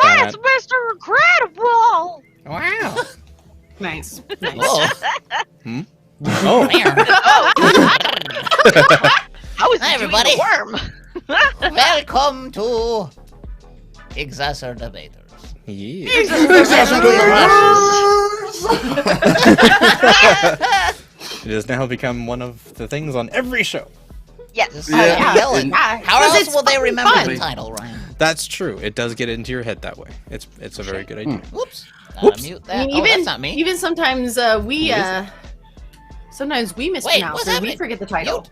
That's Mr. Incredible! Wow. Nice. Oh. Hmm? Oh. How is Hi, he everybody. doing the worm? Welcome to Exacerdebators. Yeah. It has now become one of the things on every show. Yes. Yelling. Yeah. How 'Cause else it's will they remember fun. the title, Ryan? That's true. It does get into your head that way. It's a very good idea. Whoops. Whoops. Mute I that. mean, Oh, that's not me. even sometimes we What sometimes we what's mispronounce or we happening? forget the title. Mute.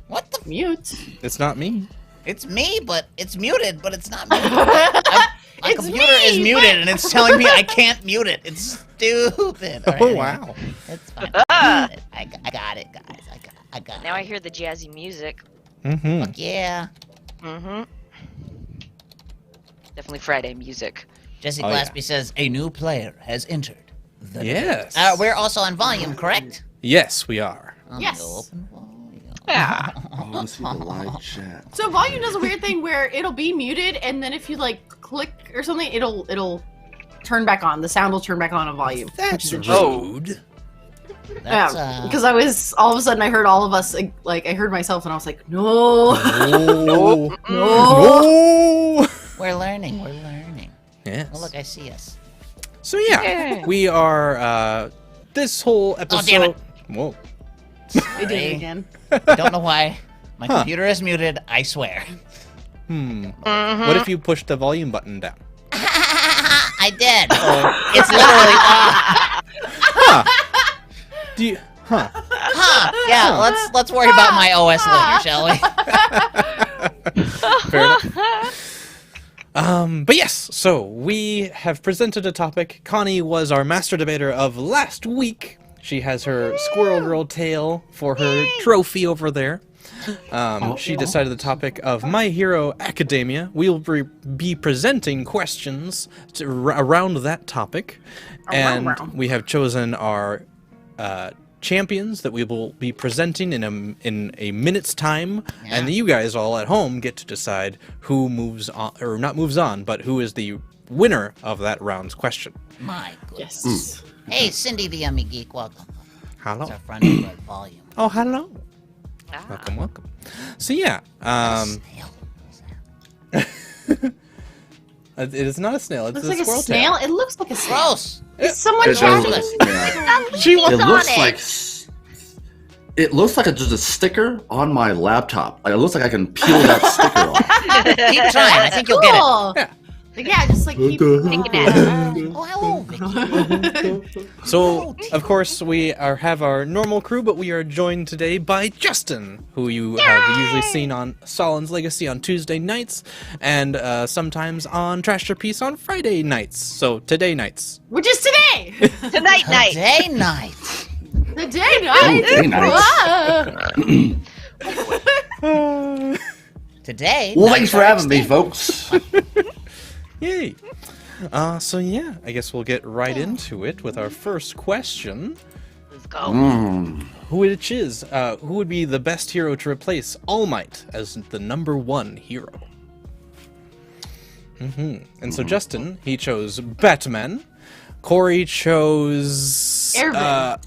What the? Mute. It's not me. It's me, but it's muted, but it's not me. My It's computer me, is muted, and it's telling me I can't mute it. It's stupid. All right, Oh anyway. wow. It's fine. I got it, guys. I got it. Now I hear the jazzy music. Mm-hmm. Fuck yeah. Mm-hmm. Definitely Friday music. Jesse Oh, yeah. Glaspie says a new player has entered. The Yes. We're also on volume, correct? Yes, we are. Yes. Open volume. Yeah. Oh, let's see the live chat. So volume does a weird thing where it'll be muted, and then if you like click or something, it'll turn back on. The sound will turn back on volume. That's which is interesting. rude. That's, Yeah, because I was all of a sudden I heard all of us like I heard myself and I was like, no, No. no. No. we're learning. We're learning. Yes. Oh, look, I see us. So yeah, we are this whole episode. damn it. Whoa. I did it again. Don't know why. My Huh. computer is muted. I swear. What if you push the volume button down? I did. Oh. It's literally. Do you? Huh. Yeah. Let's worry about my OS later, shall we? Fair enough. But yes, so we have presented a topic. Connie was our master debater of last week. She has her squirrel girl tail for her trophy over there. She decided the topic of My Hero Academia. We'll be presenting questions around that topic. And we have chosen our champions that we will be presenting in a minute's time, and you guys all at home get to decide who moves on, or not moves on, but who is the winner of that round's question. My goodness. Yes. Hey, Cindy the Yummy Geek, welcome. Hello. It's our friend over at Volume. Oh, hello. Ah. Welcome, welcome. So yeah, Snail. it is not a snail. It's Looks a like a squirrel snail. tail. It looks like a snail. Gross. Is someone It trying does to? look- yeah. She It wants looks it. like just a sticker on my laptop. Like, it looks like I can peel that sticker off. Keep trying. I think you'll get it. Cool. Yeah. Yeah, just like keep Thinking at Oh, hello, Vicky. So, of course, we have our normal crew, but we are joined today by Justin, who you have usually seen on Stalin's Legacy on Tuesday nights, and sometimes on Trash Your Piece on Friday nights. So, today nights. which is today. Tonight night. Day night. The day night. day nights. Whoa. Today. Well, nights thanks for are having me, extended. folks. Yay! So yeah, I guess we'll get right into it with our first question. Let's go. Who would be the best hero to replace All Might as the #1 hero? And so Justin, he chose Batman. Corey chose... Erwin.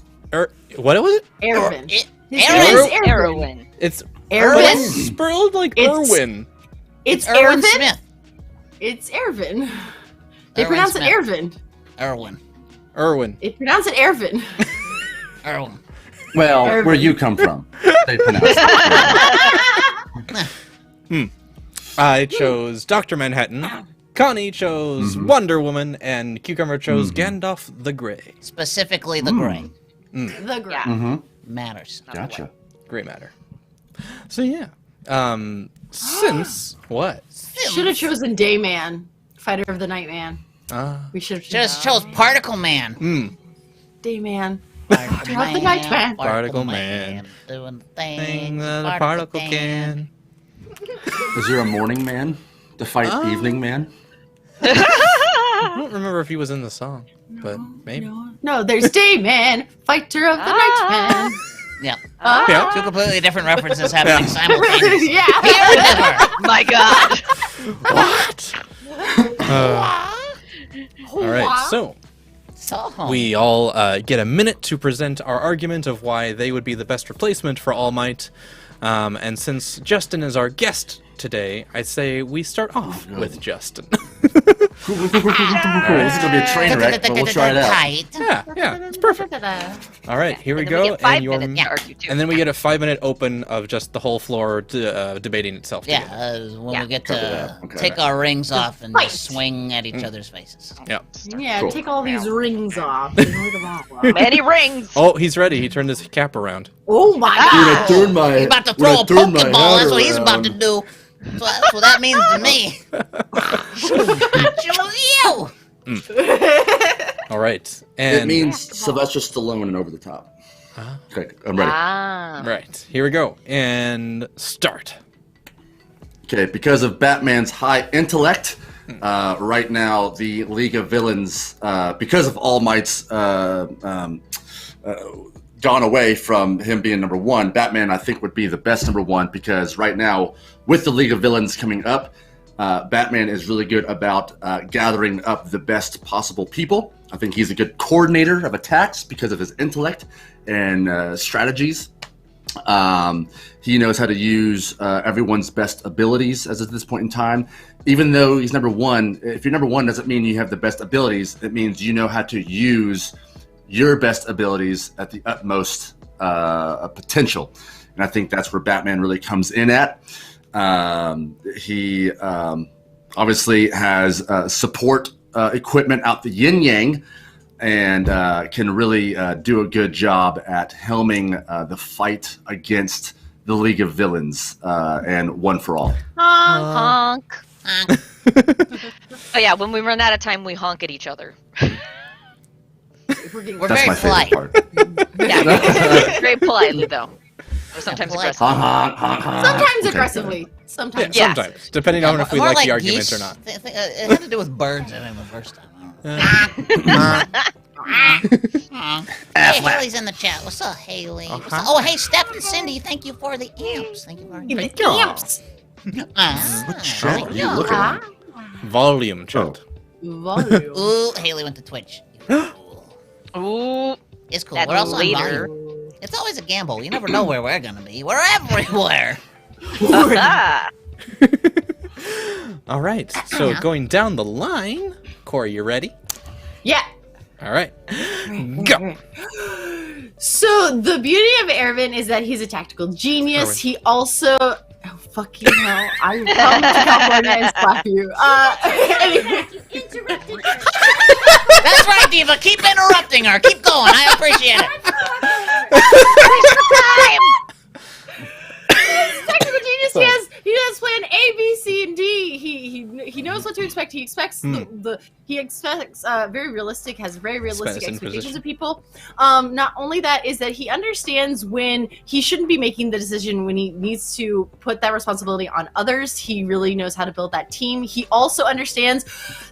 what was it? Erwin. It- His Erwin. name is Erwin. Heroine. It's Erwin. spelled like It's- Erwin. It's Erwin Erwin. Smith. It's Erwin. They Erwin pronounce Smith. it Erwin. Erwin. Erwin. They pronounce it Erwin. Erwin. Well, Irvin. where you come from, they pronounce it. I chose Dr. Manhattan. Connie chose Wonder Woman, and Cucumber chose Gandalf the Grey. Specifically the gray. The Grey. Mm-hmm. Matters. Gotcha. Gray matter. So yeah. Since what? Should have chosen Dayman, Fighter of the Night Man. We should have Just chose Particle Man. Dayman. Particle Of the Night Man. Particle Man. Doing Thing things that a particle can. Is there a morning man to fight evening man? I don't remember if he was in the song, but maybe. No, there's Dayman, Fighter of the Night Man. Yeah. Yeah. Two completely different references happening simultaneously. Yeah. Here and never. My God. What? All right, so So we all get a minute to present our argument of why they would be the best replacement for All Might. And since Justin is our guest today, I'd say we start off with Justin. Cool. This is gonna be a train wreck, but we'll try it out. Tight. Yeah, it's perfect. All right, here we And then go. get 5 And your minutes to argue too. and then we get a 5-minute open of just the whole floor debating itself. Yeah, together. when Yeah. we get to Okay. take our rings off and Fight. just swing at each other's faces. Yeah. Yeah, Cool. take all these rings off. And look at that one. Many rings. Oh, he's ready. He turned his cap around. Oh my When I god! turn my, He's about to when I throw a turn my Pokeball. head That's what he's about to around- do. So that's what that means to me. You. All right. It And means Sylvester Stallone and over the top. Okay, I'm ready. right, here we go. And start. Okay, because of Batman's high intellect, right now the League of Villains, because of All Might's gone away from him being number one, Batman I think would be the best number one because right now with the League of Villains coming up, Batman is really good about gathering up the best possible people. I think he's a good coordinator of attacks because of his intellect and strategies. He knows how to use everyone's best abilities as at this point in time. Even though he's number one, if you're number one doesn't mean you have the best abilities. It means you know how to use your best abilities at the utmost potential. And I think that's where Batman really comes in at. He obviously has support equipment out the yin yang and can really do a good job at helming the fight against the League of Villains and One for All. Honk. Oh yeah, when we run out of time, we honk at each other. We're That's very my polite. favorite part. Yeah, very politely though. Or sometimes polite. aggressively. Honk, honk, honk. Sometimes Okay. aggressively. Sometimes. Yeah. Sometimes, depending on if we More like the argument geese. or not. It had to do with birds I think the first time. Hey, Haley's in the chat. What's up, Haley? What's up? Oh, hey, Steph and Cindy. Thank you for the amps. Thank you very much. The imps. What chat are you looking at? Volume chart. Volume. Ooh, Haley went to Twitch. Ooh, It's cool. that's We're also on later. volume. It's always a gamble. You never know where we're gonna be. We're everywhere. Ah. All right. So going down the line, Corey, you ready? Yeah. All right. Go. So the beauty of Ervin is that he's a tactical genius. Erwin. He also, oh fucking hell, I come to California and slap you. Anyway. That's right, Diva. Keep interrupting her. Keep going. I appreciate it. Tactical genius. He has plan A, B, C, and D. He knows what to expect. He expects he expects very realistic, has very realistic Spanish expectations Inquisition. of people. Not only that is that he understands when he shouldn't be making the decision, when he needs to put that responsibility on others. He really knows how to build that team. He also understands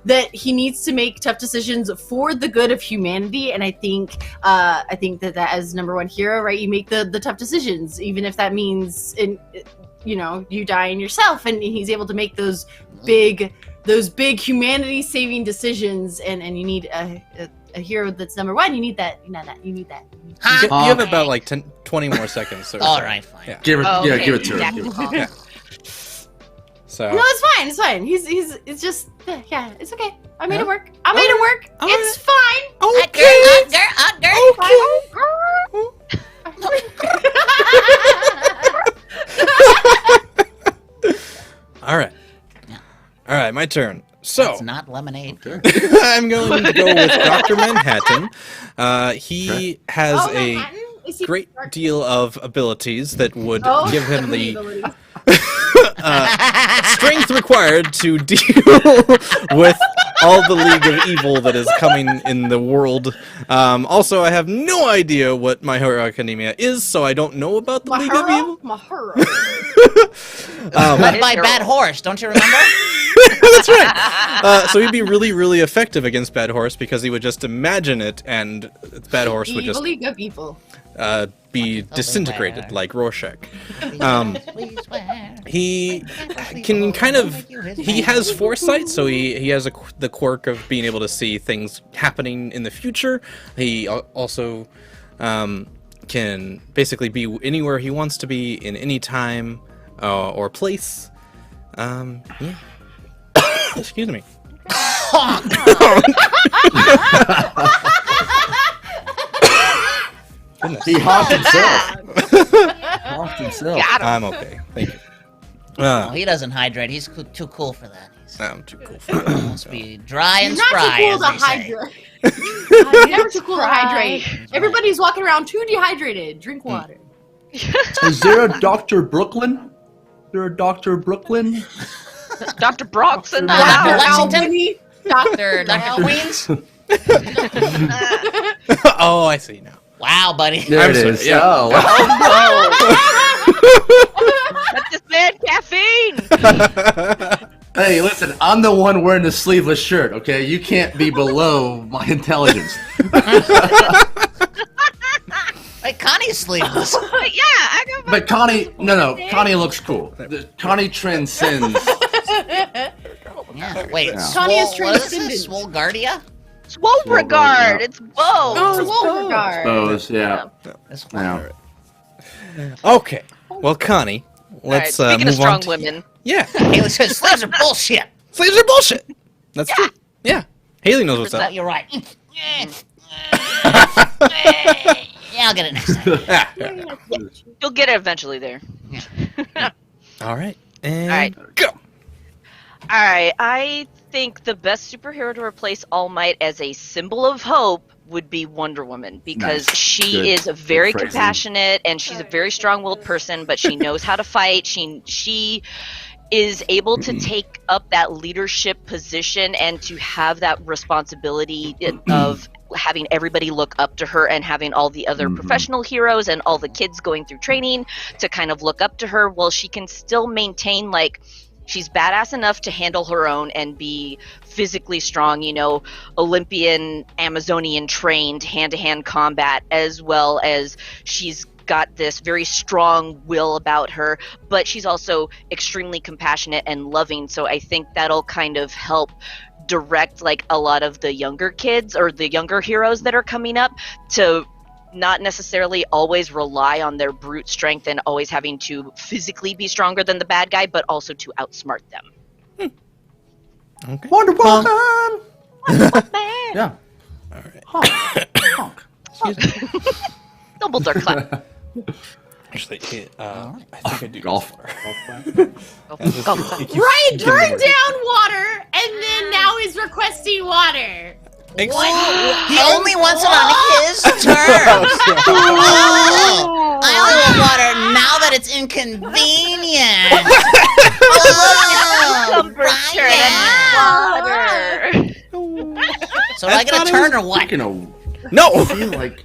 that he needs to make tough decisions for the good of humanity. And I think that as number one hero, right, you make the tough decisions, even if that means you die in yourself, and he's able to make those big humanity saving decisions, and you need a hero that's number one. You need that. You need that. You have about like 20 more seconds. So All right, fine. Yeah. Give it, Oh, yeah, okay. give it to her. Exactly. Give it to her. Yeah. So No, it's fine. It's fine. It's just yeah. It's okay. I made it work. I made it work. All It's fine. all right. Yeah. All right, my turn. So It's not lemonade. I'm going to go with Dr. Manhattan. He has Oh, a Manhattan? Is he- great deal of abilities that would Oh, give him the abilities. strength required to deal with all the League of Evil that is coming in the world. Also, I have no idea what My Hero Academia is, so I don't know about the League of Evil. Mahara. Led by Hero. Bad Horse, don't you remember? That's right. So he'd be really, really effective against Bad Horse because he would just imagine it, and Bad Horse would Evil just League of Evil. be disintegrated like Rorschach. He can kind of, he has foresight, so he has the quirk of being able to see things happening in the future. He also can basically be anywhere he wants to be in any time or place. Yeah. Excuse me. He honked himself. Got him. I'm okay. Thank you. Oh, he doesn't hydrate. He's too cool for that. I'm too cool for that. He must be dry and Not spry, too as cool to they say. hydrate. Never too cool to hydrate. Everybody's walking around too dehydrated. Drink water. Is there a Dr. Brooklyn? Is there a Dr. Brooklyn? Dr. Brock's in the Dr. house. Lexington? Dr. Queens? Oh, I see now. Wow, buddy. There I'm it sorry, is. yeah. Oh, wow. That just said caffeine. Hey, listen, I'm the one wearing the sleeveless shirt, okay? You can't be below my intelligence. Wait, Connie's sleeveless. Yeah, I go. But Connie, no, Connie looks cool. Connie transcends. Yeah, wait. Yeah. Connie is What is transcendent. this? Swolgardia? Swolegard. It's Bo. Oh, Wolvergard. Suppose, yeah. This one. Yeah. Okay. Well, Connie, let's All right, speaking move of strong on. women. Yeah. Haley says sleeves are bullshit. Slaves are bullshit. That's true. Yeah. Haley knows what's Oh, up. you're right. Yeah, I'll get it next time. Yeah. You'll get it eventually there. All right. And All right. go. Alright, I think the best superhero to replace All Might as a symbol of hope would be Wonder Woman, because Nice. she Good. is very Good phrasing. compassionate and she's a very strong-willed person, but she knows how to fight. She is able to take up that leadership position and to have that responsibility of having everybody look up to her and having all the other professional heroes and all the kids going through training to kind of look up to her, while she can still maintain, like, she's badass enough to handle her own and be physically strong, you know, Olympian, Amazonian trained hand-to-hand combat, as well as she's got this very strong will about her, but she's also extremely compassionate and loving. So I think that'll kind of help direct like a lot of the younger kids or the younger heroes that are coming up to not necessarily always rely on their brute strength and always having to physically be stronger than the bad guy, but also to outsmart them. Okay. Wonder Woman! Yeah. All right. Honk. Excuse me. Double dark clap. Actually, I think I do. Golf. Ryan turned down water and then now he's requesting water. He only wants it on his terms. Oh, I only want water now that it's inconvenient. Oh, Brian. So do I get a turn or what? No. I feel like.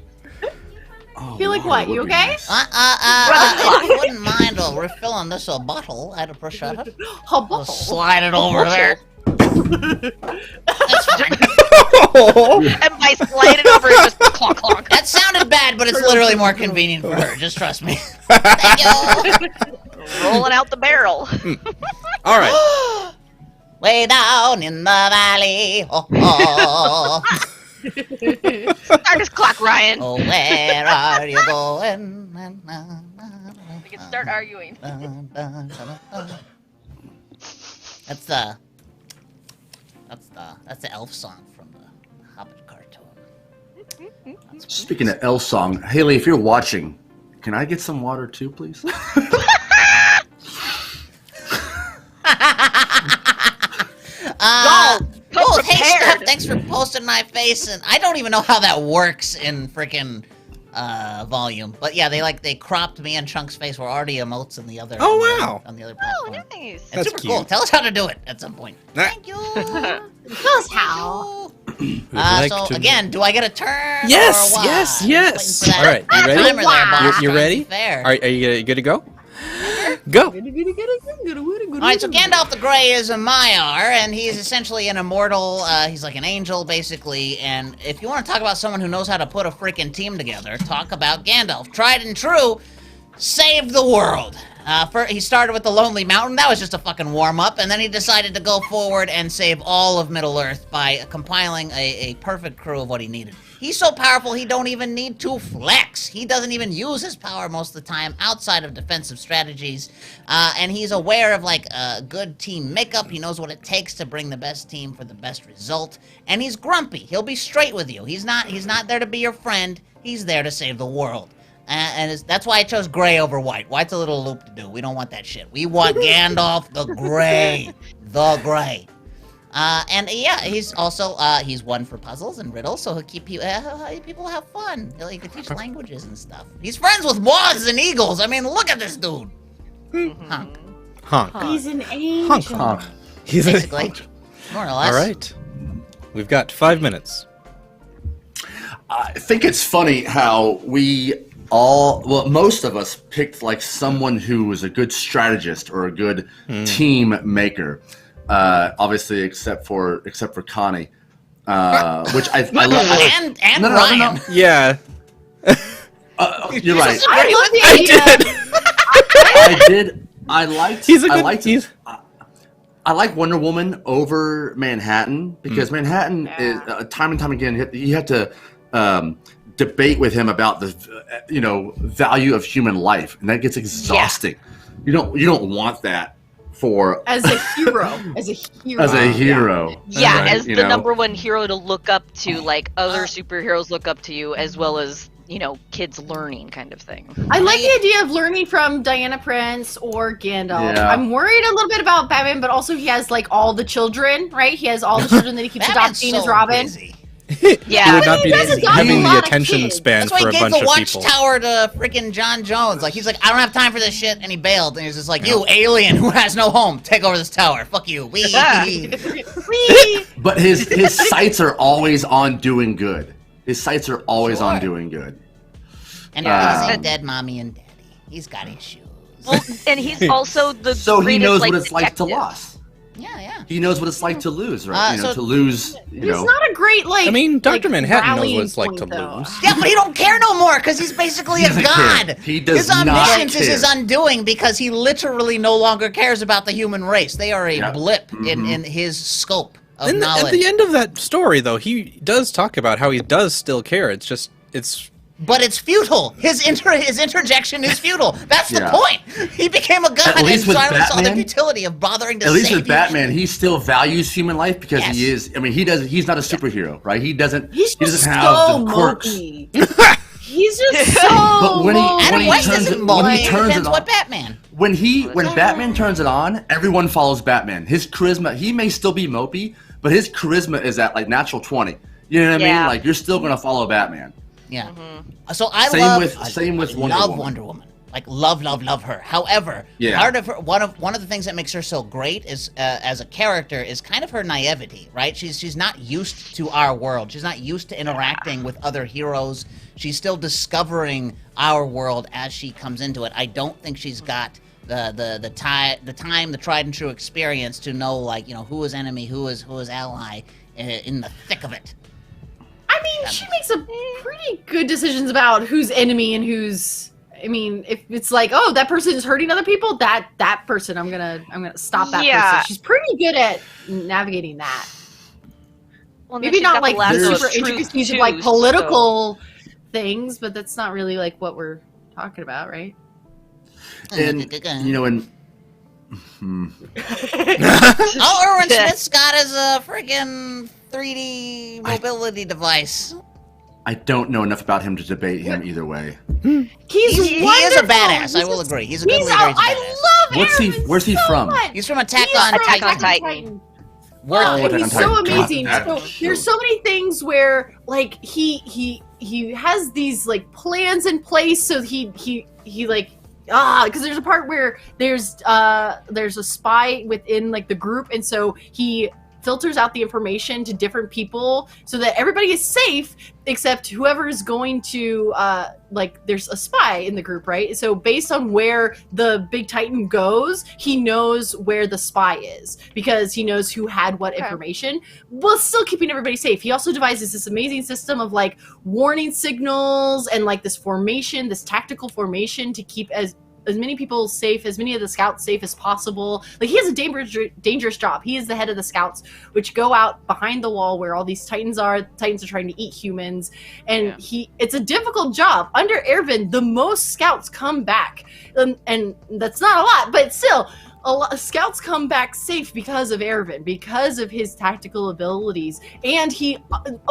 Oh, Feel like water what? You would be okay? nice. If you wouldn't mind refilling this bottle, I'd appreciate it. Oh, I'll bubble. slide it over there. That's fine. And by sliding over, it just clonk clonk. That sounded bad, but it's literally more convenient for her. Just trust me. Thank you. Rolling out the barrel. All right. Way down in the valley. Oh, oh. Start his clock, Ryan. Oh, where are you going? We can start arguing. That's the elf song from the Hobbit cartoon. Speaking of L song, Haley, if you're watching, can I get some water too, please? Oh, hey, prepared. Steph, thanks for posting my face. And I don't even know how that works in freaking volume. But yeah, they cropped me and Chunk's face. We're already emotes in the other. Oh, wow. On the other Oh, platform. nice. It's That's super cute. cool. Tell us how to do it at some point. Nah. Thank you. Tell us how. like So to- again, do I get a turn? Yes, or what? yes, I'm yes. just waiting for that All right, you ready? timer there, boss. You're You Trying to ready? be fair. Are you good to go? Go. All right, so Gandalf the Grey is a Maiar, and he's essentially an immortal. He's like an angel, basically. And if you want to talk about someone who knows how to put a freaking team together, talk about Gandalf. Tried and true, saved the world. He started with the Lonely Mountain. That was just a fucking warm-up, and then he decided to go forward and save all of Middle-earth by compiling a perfect crew of what he needed. He's so powerful, he don't even need to flex. He doesn't even use his power most of the time outside of defensive strategies, and he's aware of, like, good team makeup. He knows what it takes to bring the best team for the best result, and he's grumpy. He'll be straight with you. He's not there to be your friend. He's there to save the world. And that's why I chose gray over white. White's a little loop to do. We don't want that shit. We want Gandalf the Gray. The Gray. And yeah, he's also, he's one for puzzles and riddles, so he'll keep people have fun. He can teach languages and stuff. He's friends with moths and eagles. I mean, look at this dude. Honk. Honk. He's an angel. Honk. He's Basically. More or less. All right. We've got 5 minutes. I think it's funny how most of us picked like someone who was a good strategist or a good team maker. Obviously, except for Connie, which I love. And Ryan. No. Yeah. You're right. I love the idea. I did. I liked. He's a good. I like Wonder Woman over Manhattan because Manhattan is time and time again you have to debate with him about the value of human life, and that gets exhausting. Yeah. You don't want that for as a hero. Yeah, right, as the number one hero to look up to, like other superheroes look up to you, as well as kids learning kind of thing. I like the idea of learning from Diana Prince or Gandalf. Yeah. I'm worried a little bit about Batman, but also he has like all the children, right? He has all the children that he keeps adopting as Robin. Busy. Yeah, He would not be He does having a the lot of attention kids. span That's why for he a gave bunch the of people. Watchtower to freaking John Jones. Like, he's like, I don't have time for this shit, and he bailed. And he was just like, you alien who has no home, take over this tower. Fuck you. Wee. But his sights are always on doing good. His sights are always on doing good. And he's a dead mommy and daddy. He's got issues. well, and he's also the So he greatest, knows like, what it's like to detective. lose. Yeah. He knows what it's like to lose, right? To lose. He's not a great I mean, Dr. like, Manhattan knows rallying what it's like to point, though. lose. Yeah, but he don't care no more because he's basically a doesn't god. care. He does his not omniscience is care. his undoing because he literally no longer cares about the human race. They are a blip in his scope of knowledge. At the end of that story, though, he does talk about how he does still care. But it's futile. His interjection is futile. That's the Yeah. point. He became a god and least with finally saw the Batman- futility of bothering to At least save with Batman, he still values human life because Yes. he is. I mean, he's not a superhero, right? He doesn't. He's he just doesn't have so the quirks. mopey. He's just so But when he- mopey. Adam when he West turns isn't it- when mopey. he turns Depends it what on- Batman. When Batman turns it on, everyone follows Batman. His charisma, he may still be mopey, but his charisma is at like natural 20. You know what I mean? Yeah. Like you're still gonna follow Batman. Yeah. So I Same with Wonder love Woman. Wonder Woman. Like love her. However, part of her one of the things that makes her so great is as a character is kind of her naivety, right? She's not used to our world. She's not used to interacting with other heroes. She's still discovering our world as she comes into it. I don't think she's got the time, the tried and true experience to know who is enemy, who is ally in the thick of it. I mean, she makes a pretty good decisions about who's enemy and who's. I mean, if it's like, oh, that person is hurting other people, that person, I'm gonna stop that person. She's pretty good at navigating that. Well, Maybe not like the the super intricacies of like political things, but that's not really like what we're talking about, right? And All Erwin Smith's got is a friggin' 3D mobility device. I don't know enough about him to debate him either way. He is a badass. I will agree. He's a good leader. I love Aaron Where's he so from? much. He's from Attack on Titan. And he's so amazing. God, So there's so many things where like he has these like plans in place. So he like because there's a part where there's a spy within like the group, and so he filters out the information to different people so that everybody is safe except whoever is going to there's a spy in the group, right? So based on where the big titan goes, he knows where the spy is because he knows who had what information, while still keeping everybody safe. He also devises this amazing system of like warning signals and like this formation, this tactical formation to keep as many people safe, as many of the scouts safe as possible. Like, he has a dangerous job. He is the head of the scouts, which go out behind the wall where all these titans are. Titans are trying to eat humans, and it's a difficult job. Under Erwin, the most scouts come back, and that's not a lot, but still, a lot of scouts come back safe because of Erwin, because of his tactical abilities. And he,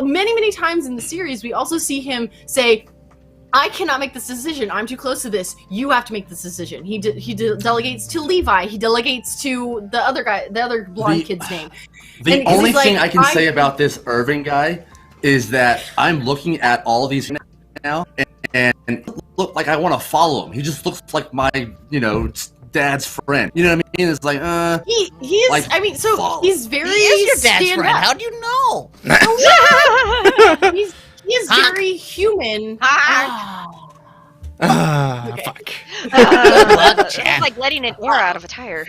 many times in the series, we also see him say, I cannot make this decision. I'm too close to this. You have to make this decision. He delegates to Levi. He delegates to the other guy, the other blonde kid's name. The only thing I can say about this Irving guy is that I'm looking at all of these now and look like I want to follow him. He just looks like my, dad's friend. You know what I mean? It's like, he is. Like, I mean, so follow. He's very. He is your dad's friend. Up. How do you know? He is very human. Fuck. It's like letting an air out of a tire.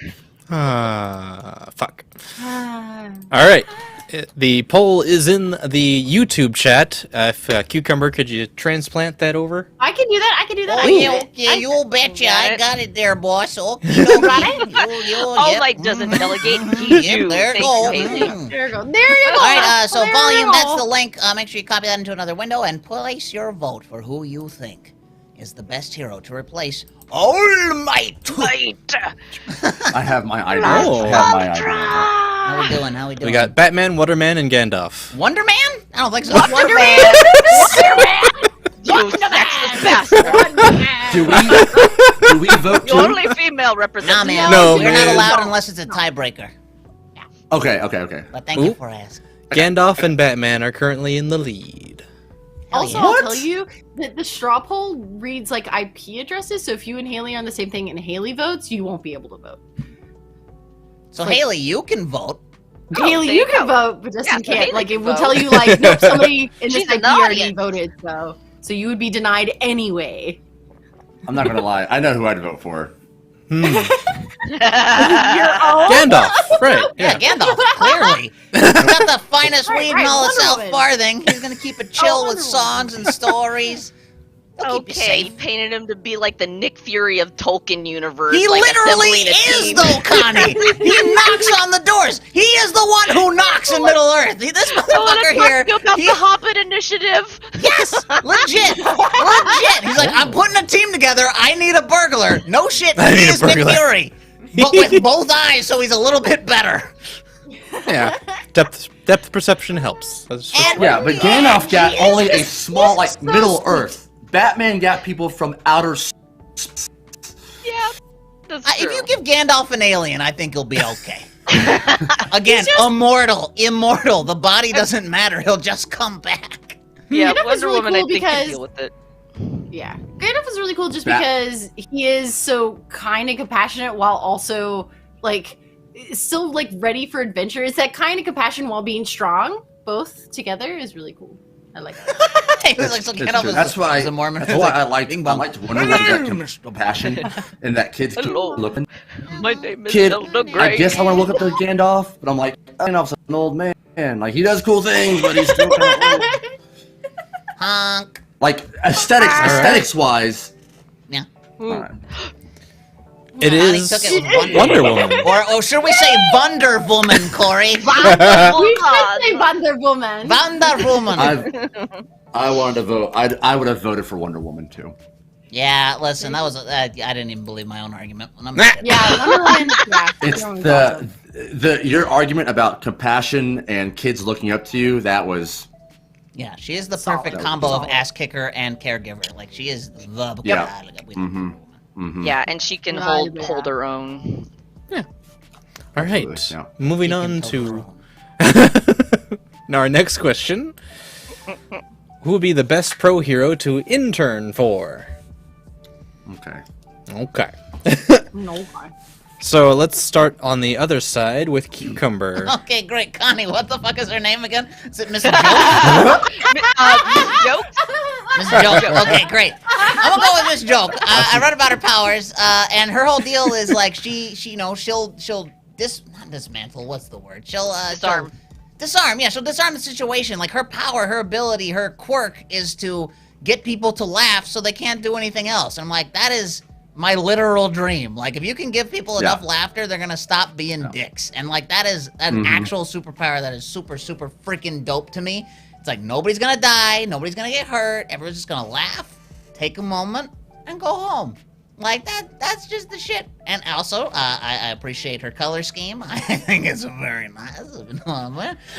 Fuck. All right. The poll is in the YouTube chat. If Cucumber, could you transplant that over? I can do that. Oh, yeah, you betcha. I got it there, boss. Okay, you got it? All Light doesn't delegate. He do. There you go. There you go. All right, so volume, that's the link. Make sure you copy that into another window and place your vote for who you think is the best hero to replace All Might. I have my idea. How we doing? We got Batman, Wonder Man, and Gandalf. Wonder Man? I don't think so. Wonder Man! You sexist bastard! Do we vote too? The only female representative. Nah, man. No, We're man. not allowed unless it's a tiebreaker. Okay. But thank you for asking. Gandalf and Batman are currently in the lead. Also, I'll tell you that the straw poll reads like IP addresses, so if you and Haley are on the same thing and Haley votes, you won't be able to vote. So, Haley, you can vote. Haley, you can vote, but Justin can't. Like, it will tell you, like, nope, somebody in this IP already voted, so you would be denied anyway. I'm not gonna lie. I know who I'd vote for. Gandalf, right? Yeah, Gandalf, clearly. He's got the finest weed in all of South Farthing. He's gonna keep it chill with songs and stories. Okay, you painted him to be like the Nick Fury of Tolkien universe. He like literally is, though, Connie. He knocks on the doors. He is the one who knocks in Middle Earth. This motherfucker here. About the Hobbit initiative. Yes, legit. He's like, I'm putting a team together. I need a burglar. No shit. He is Nick Fury, but with both eyes, so he's a little bit better. Yeah, depth perception helps. But Gandalf got only a small, like, Middle Earth. Batman got people from outer space. Yeah, that's true. If you give Gandalf an alien, I think he'll be okay. Again, immortal. The body doesn't matter. He'll just come back. Yeah, Gandalf Wonder really Woman, cool I think, because can deal with it. Yeah, Gandalf is really cool just because he is so kind and compassionate while also, like, still, like, ready for adventure. It's that kind of compassion while being strong. Both together is really cool. I like that. That's why I liked Wonder Woman got compassion and that kid's looking. My name is Kid, Zelda Grey. I guess I want to look up to Gandalf, but I'm like, Gandalf's an old man. Like, he does cool things, but he's still kind of old. Honk. Like, aesthetics wise. Yeah. Right. It is Wonder Woman. Or should we say Wonder Woman, Corey? We should say Wonder Woman. Wonder Woman. I wanted to vote. I would have voted for Wonder Woman too. Yeah, listen, that was I didn't even believe my own argument. Yeah, Wonder Woman. Yeah, it's your argument about compassion and kids looking up to you. That was. Yeah, she is the perfect combo of ass kicker and caregiver. Like, she is the. Yeah. Yeah, and she can hold her own. Yeah. All right. Yeah. Moving on to now our next question: who would be the best pro hero to intern for? Okay. Okay. So let's start on the other side with Cucumber. Okay, great. Connie, what the fuck is her name again? Is it Mrs. Joke? Miss Joke? Mrs. Joke. Okay, great. I'm gonna go with Miss Joke. I read about her powers, and her whole deal is like she'll not dismantle. What's the word? Disarm. Disarm. Yeah, she'll disarm the situation. Like her power, her ability, her quirk is to get people to laugh so they can't do anything else. And I'm like, that is my literal dream. Like, if you can give people enough laughter, they're gonna stop being dicks. And like, that is an actual superpower that is super, super freaking dope to me. It's like, nobody's gonna die, nobody's gonna get hurt, everyone's just gonna laugh, take a moment, and go home. Like, that's just the shit. And also, I appreciate her color scheme. I think it's very nice.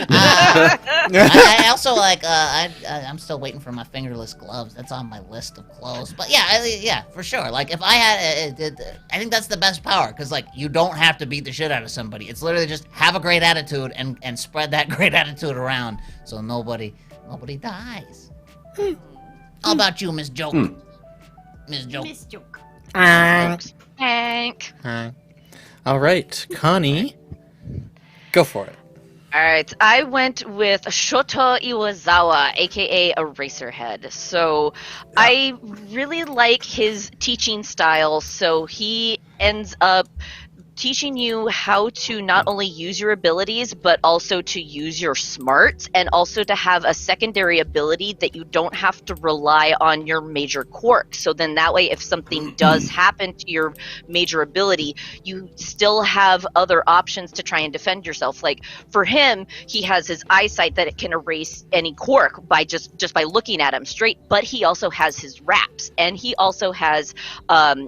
I also like, I'm still waiting for my fingerless gloves. That's on my list of clothes. But yeah, for sure. Like, if I had, I think that's the best power. Because, like, you don't have to beat the shit out of somebody. It's literally just have a great attitude and spread that great attitude around so nobody dies. How about you, Miss Joke? Miss Joke. Miss Joke. Hank. All right, Connie, go for it. All right, I went with Shoto Iwazawa, aka Eraserhead. So I really like his teaching style. So he ends up teaching you how to not only use your abilities, but also to use your smarts, and also to have a secondary ability that you don't have to rely on your major quirk. So then that way, if something does happen to your major ability, you still have other options to try and defend yourself. Like for him, he has his eyesight that it can erase any quirk by just by looking at him straight, but he also has his wraps, and he also has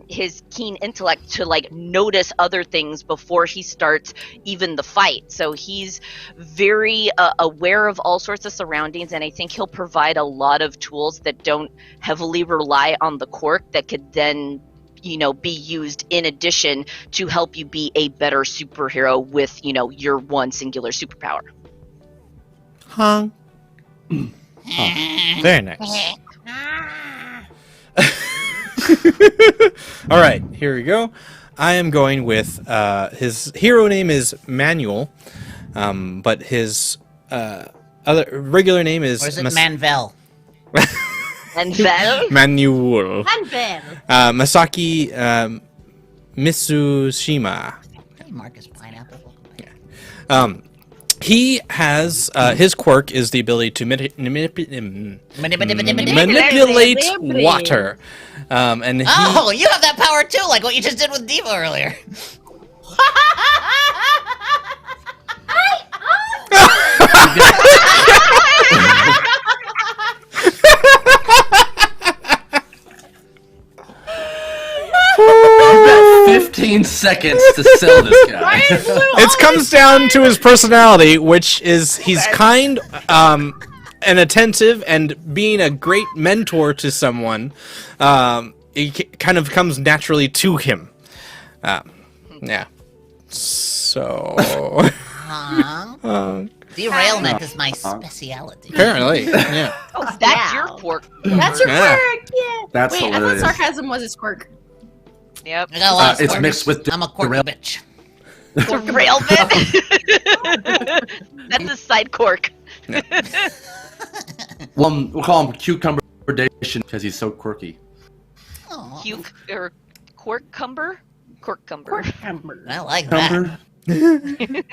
his keen intellect to like notice other things before he starts even the fight. So he's very aware of all sorts of surroundings, and I think he'll provide a lot of tools that don't heavily rely on the quirk that could then be used in addition to help you be a better superhero with your one singular superpower. Very nice. All right, here we go. I am going with his hero name is Manuel, but his other regular name is... Or is it Manvel? Manvel? Manuel. Manvel. Masaki Mitsushima. Hey, Marcus Pineapple. He has his quirk is the ability to manipulate water. And he, oh, you have that power too, like what you just did with Diva earlier. You've got 15 seconds to sell this guy. it comes down to his personality, which is he's kind and attentive, and being a great mentor to someone, it kind of comes naturally to him. Yeah. So... Derailment is my speciality. Apparently, yeah. Oh, that's your quirk. That's your Yeah. quirk. Yeah. That's Wait, I thought hilarious. sarcasm was his quirk. Yep. I got a lot of It's quirks. mixed with I'm a quirk bitch. Derailment. That's a side quirk. Well, we'll call him Cucumber because he's so quirky. Oh, Quirk-cumber? Quirk-cumber. I like that. Cucumber.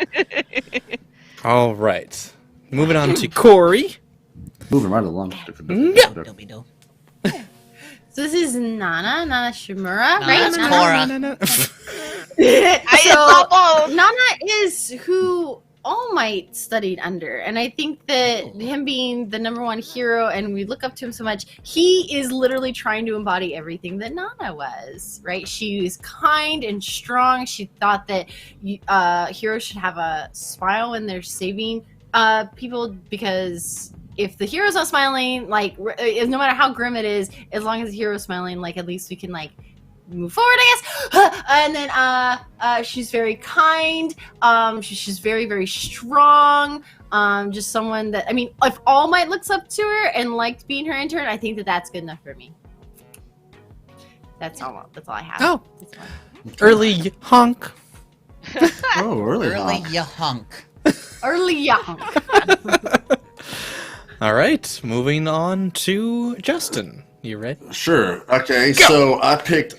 All right. Moving on to Corey. Moving right along. Yeah. Dooby-doo. So this is Nana Shimura, No, right? that's Nana? Cora. So Nana is who All Might studied under, and I think that him being the #1 hero, and we look up to him so much, he is literally trying to embody everything that Nana was, right? She was kind and strong. She thought that heroes should have a smile when they're saving people, because if the hero's not smiling, like, no matter how grim it is, as long as the hero's smiling, like, at least we can, like, move forward, I guess. And then she's very kind. She's very, very strong. Just someone that, I mean, if All Might looks up to her and liked being her intern, I think that that's good enough for me. That's all I have. Oh. Early honk Oh, early Early honk. ya hunk. Early young. All right, moving on to Justin. You ready? Sure. Okay. So I picked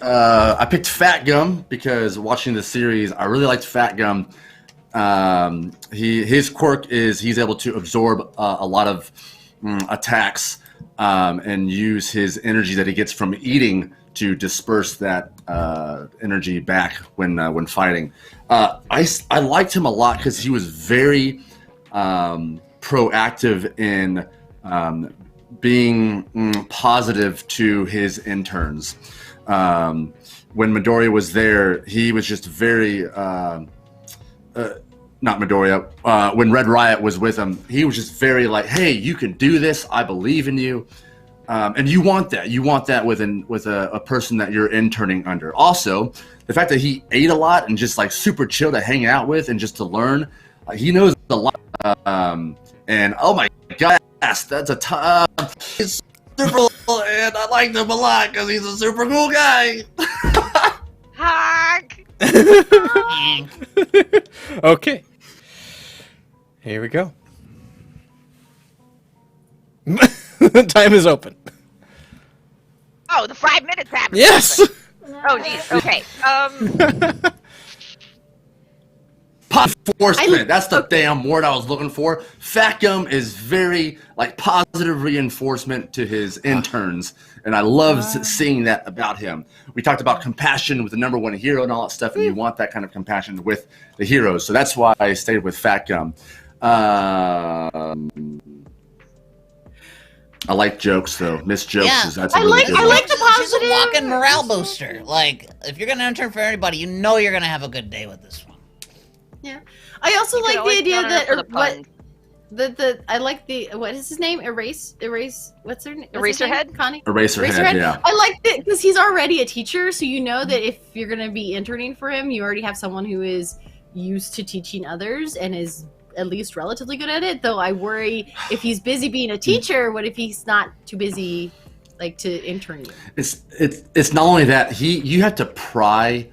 Fat Gum because watching the series, I really liked Fat Gum. His quirk is he's able to absorb a lot of attacks and use his energy that he gets from eating to disperse that energy back when fighting. I liked him a lot because he was very proactive in being positive to his interns. When Midoriya was there, he was just very not Midoriya. When Red Riot was with him, he was just very like, "Hey, you can do this. I believe in you." And you want that. You want that with a person that you're interning under. Also, the fact that he ate a lot and just like super chill to hang out with and just to learn, he knows a lot. And oh my gosh, that's a he's super cool, and I like him a lot because he's a super cool guy. Honk! Okay. Here we go. Time is open. Oh, the 5-minute trap. Yes. Oh, geez. Okay. Enforcement. That's the damn word I was looking for. Fat Gum is very like positive reinforcement to his interns, and I love seeing that about him. We talked about compassion with the number one hero and all that stuff, and you want that kind of compassion with the heroes. So that's why I stayed with Fat Gum. I like jokes though. Miss Jokes is that's a really good I one. like the She's a positive. walking morale booster. Like, if you're gonna intern for anybody, you know you're gonna have a good day with this one. Yeah. I also You could like the always idea count on her that for the what pun. the I like the what is his name? Erase. What's her name? Eraserhead? Connie. Eraserhead, yeah. I like it because he's already a teacher, so you know that if you're going to be interning for him, you already have someone who is used to teaching others and is at least relatively good at it. Though I worry if he's busy being a teacher, what if he's not too busy, like to intern you? It's not only that you have to pry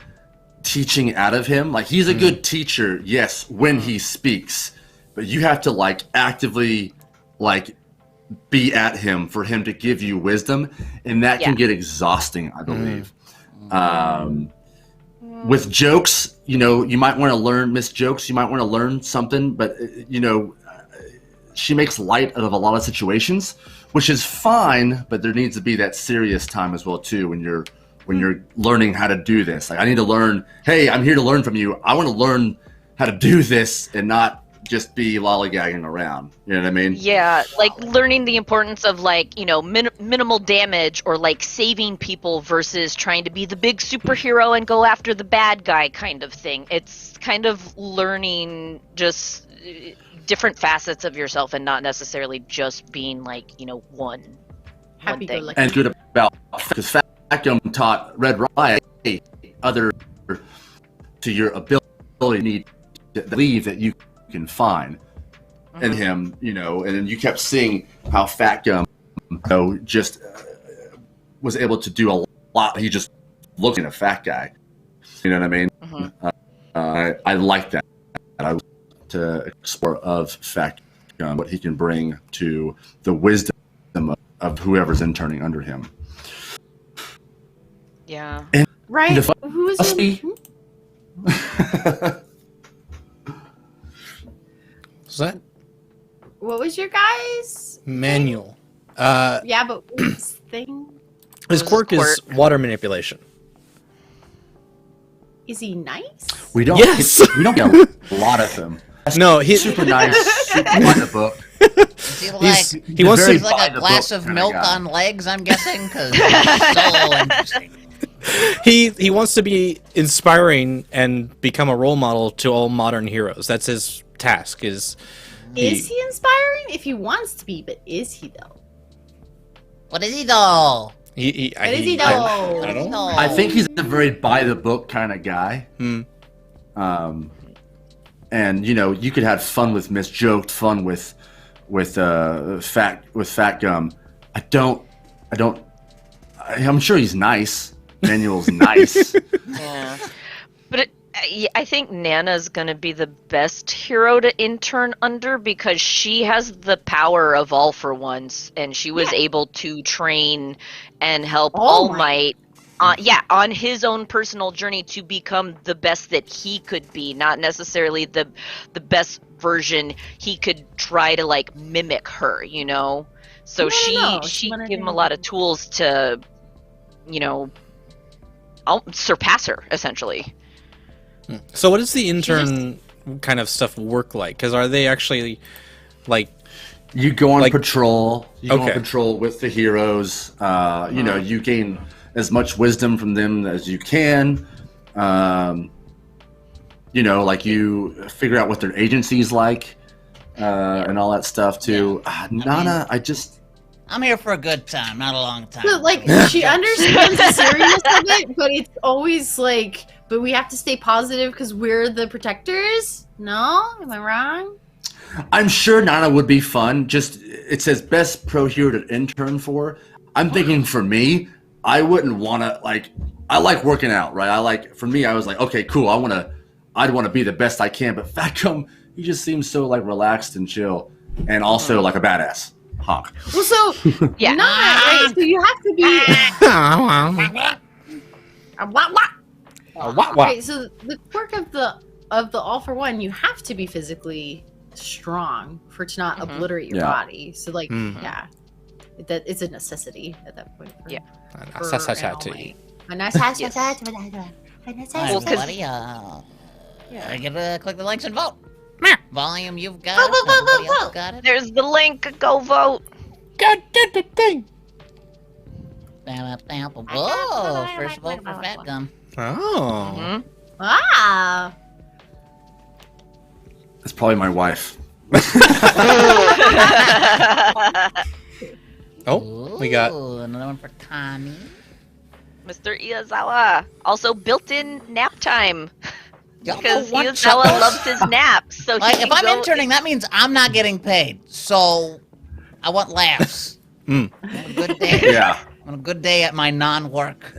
teaching out of him. Like he's a good teacher, yes, when he speaks, but you have to like actively like be at him for him to give you wisdom, and that can get exhausting, I believe. With jokes, you know, you might want to learn Miss Jokes. You might want to learn something, but you know, she makes light of a lot of situations, which is fine. But there needs to be that serious time as well too when you're learning how to do this. Like I need to learn. Hey, I'm here to learn from you. I want to learn how to do this and not just be lollygagging around. You know what I mean? Yeah, like learning the importance of like, you know, minimal damage or like saving people versus trying to be the big superhero and go after the bad guy kind of thing. It's kind of learning just different facets of yourself and not necessarily just being like, you know, one thing. And good about because Fat Gum taught Red Riot, hey, other to your ability need to believe that you can find in him, you know, and then you kept seeing how Fat Gum, you know, just was able to do a lot. He just looked like a fat guy, you know what I mean? I like that. I like to explore of Fat Gum, what he can bring to the wisdom of whoever's interning under him. Yeah. And Right. Who is it? What's that? What was your guys? Manual. Yeah, but what's thing? His quirk is water manipulation. Is he nice? We don't. Yes. We don't get a lot of them. No, he's super nice. Super by the book. Is he like, he wants to he's like a glass of milk on legs, I'm guessing? Because so interesting. He wants to be inspiring and become a role model to all modern heroes. That's his task. Is he inspiring? If he wants to be, but is he though? What is he though? What is he though? I don't know. I think he's a very by the book kind of guy. And you know, you could have fun with Miss Joke, fun with Fat Gum. I'm sure he's nice. Manuel's nice. Yeah. But I think Nana's gonna be the best hero to intern under because she has the power of All for Ones, and she was able to train and help All Might. On his own personal journey to become the best that he could be, not necessarily the best version he could try to like mimic her, you know. So she gave him a lot of tools to, you know, surpass her essentially. So what does the intern kind of stuff work like? Because are they actually like you go on patrol? You go on patrol with the heroes. You know, you gain as much wisdom from them as you can. You know, like you figure out what their agency's like, and all that stuff too. Nana, I'm here for a good time, not a long time. But, like, she understands the seriousness of it, but it's always like, but we have to stay positive because we're the protectors? No? Am I wrong? I'm sure Nana would be fun. Just, it says best pro hero to intern for. I'm thinking for me, I wouldn't want to, like, I like working out, right? For me, I was like, okay, cool. I'd want to be the best I can. But Fatcom, he just seems so, like, relaxed and chill. And also, like, a badass. Honk. Well, so, yeah. Nana, right? So you have to be... Okay, so the quirk of the All for One, you have to be physically strong for it to not obliterate your body. So like, that it's a necessity at that point. Yeah. A necessity. Everybody, I gotta click the links and vote. Volume, you've got it. Everybody else got it. There's the link. Go vote. Go do the thing. Oh, first vote for Fatcom. Oh. Ah. That's probably my wife. We got another one for Connie. Mr. Iyazawa. Also built-in nap time. Because Iyazawa loves his naps. So like, if I'm interning, that means I'm not getting paid. So I want laughs. On a good day. Yeah. On a good day at my non-work.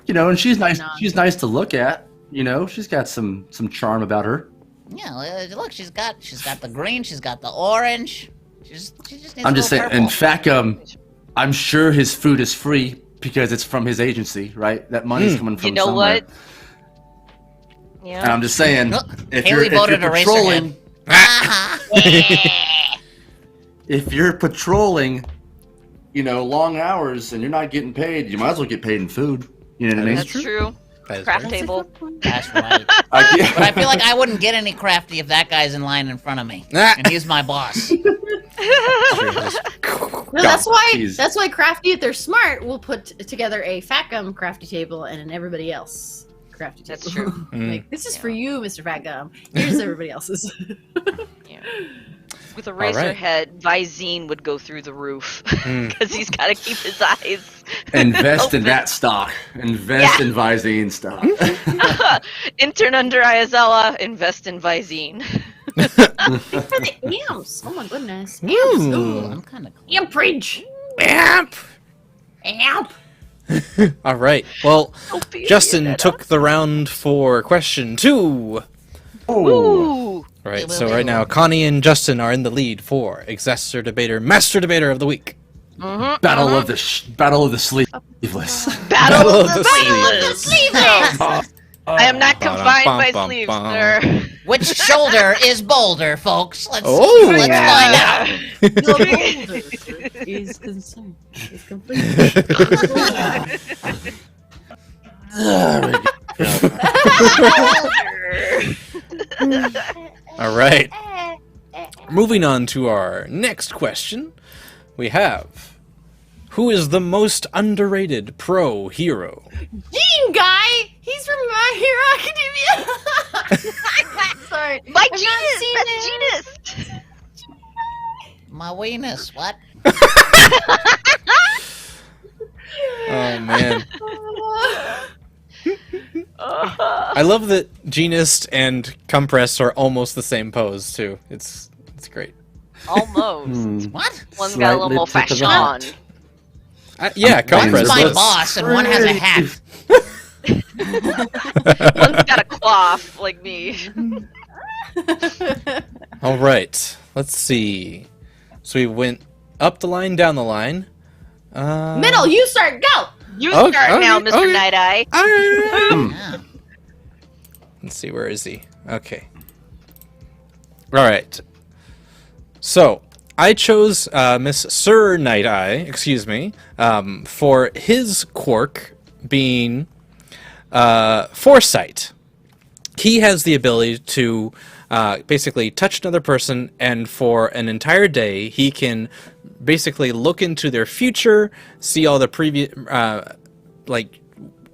You know, and she's nice. She's nice to look at. You know, she's got some charm about her. Yeah, look, she's got the green, she's got the orange. She just needs I'm just saying. purple. In fact, I'm sure his food is free because it's from his agency, right? That money's coming from somewhere. What? Yeah. And I'm just saying, if Haley you're voted patrolling, if you're patrolling, you know, long hours and you're not getting paid, you might as well get paid in food. You know what I mean? That's true. Craft table. That's right. But I feel like I wouldn't get any crafty if that guy's in line in front of me. And he's my boss. No, that's why Crafty, if they're smart, will put together a Fatgum crafty table and an everybody else crafty table. That's true. Like, this is for you, Mr. Fatgum. Here's everybody else's. With a razor head, Visine would go through the roof because he's got to keep his eyes. Invest in that stock. Invest in Visine stock. Intern under Ayazawa, invest in Visine. For the amps. Oh my goodness. Amps. Ooh. I'm kind of cool. Amperage. Amp. All right. Well, Justin took the round for question 2. Ooh. Right. So right now, Connie and Justin are in the lead for Exacerdebater, Master Debater of the Week. Battle of the sleeveless. Battle of the sleeveless. I am not confined by sleeves, sir. Which shoulder is bolder, folks? Let's find out. Your boulder is concerned. Is complete. All right. Moving on to our next question, we have: who is the most underrated pro hero? Gene guy. He's from My Hero Academia. Sorry. My I've genus. not That's seen genus. My weenus, what? Oh man. I love that Genist and Compress are almost the same pose too. It's great. Almost. What? One's got a little more fashion on. Yeah, Compress. One's my boss and one has a hat. One's got a cough like me. All right. Let's see. So we went up the line, down the line. Middle, you start, go! You Okay, start now, Mr. okay. Night Eye. Yeah. Let's see, where is he? Okay. All right. So I chose Miss Sir Night Eye, excuse me, for his quirk being foresight. He has the ability to basically touch another person, and for an entire day, he can basically look into their future, see all the previous,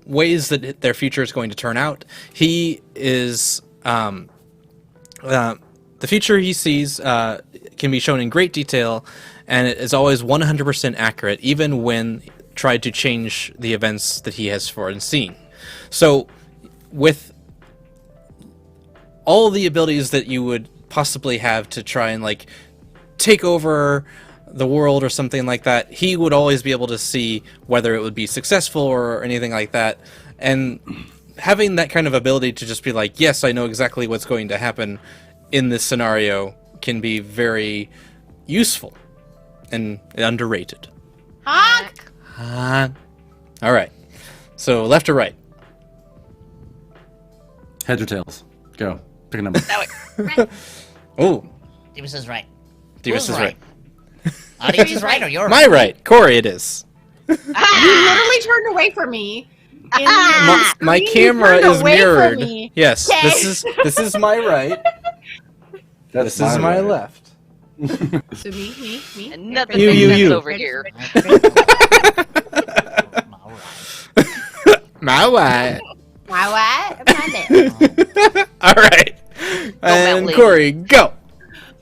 ways that their future is going to turn out. He is, the future he sees can be shown in great detail, and it is always 100% accurate, even when tried to change the events that he has foreseen. So, with all the abilities that you would possibly have to try and like take over the world or something like that, he would always be able to see whether it would be successful or anything like that. And having that kind of ability to just be like, yes, I know exactly what's going to happen in this scenario can be very useful and underrated. Honk! All right. So left or right? Heads or tails? Go. Pick a number. Oh, Davis is right. Davis Who's is right. Audience is right or you're My right. Corey, it is. You literally turned away from me. In the My screen, you camera turned is away from mirrored. me. Yes, Okay. this is my right. This is my left. So me. And nothing You, makes you, sense you. over here. My right. My what? My left. All right. Mount And Lady. Corey, go.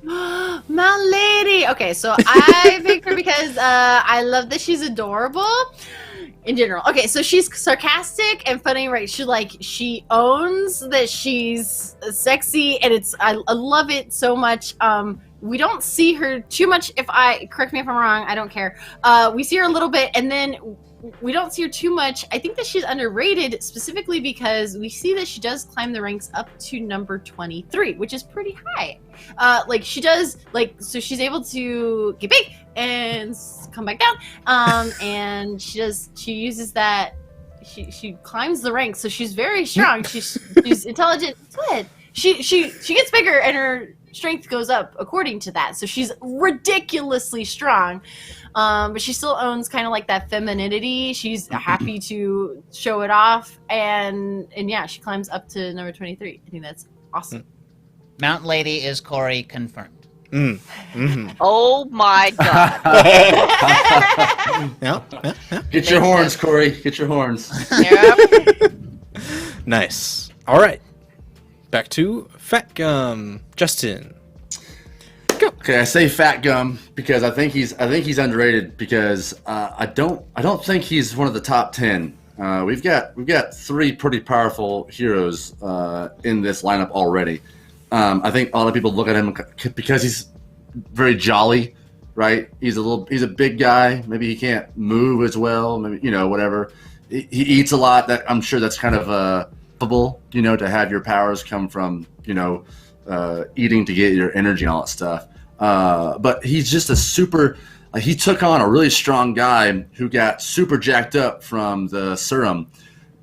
Mount Lady. Okay, so I picked her because I love that she's adorable in general. Okay, so she's sarcastic and funny, right? She owns that she's sexy, and I love it so much. We don't see her too much. Correct me if I'm wrong, I don't care. We see her a little bit, and then we don't see her too much. I think that she's underrated specifically because we see that she does climb the ranks up to number 23, which is pretty high. She does, so she's able to get big and come back down. And she uses that. She climbs the ranks, so she's very strong. She's intelligent. Good. She gets bigger and her strength goes up according to that. So she's ridiculously strong. But she still owns kind of like that femininity. She's happy to show it off, and yeah, she climbs up to number 23. I think that's awesome. Mount Lady is Corey confirmed. Oh my god. Yeah. Get your horns, Corey. Get your horns. Yep. Nice. All right. Back to Fat Gum. Justin. Okay, I say Fat Gum because I think he's underrated because I don't think he's one of the top 10. We've got three pretty powerful heroes in this lineup already. I think a lot of people look at him because he's very jolly, right? He's a big guy. Maybe he can't move as well. Maybe whatever. He eats a lot. That I'm sure that's kind of to have your powers come from eating to get your energy and all that stuff. But he's just a super. He took on a really strong guy who got super jacked up from the serum,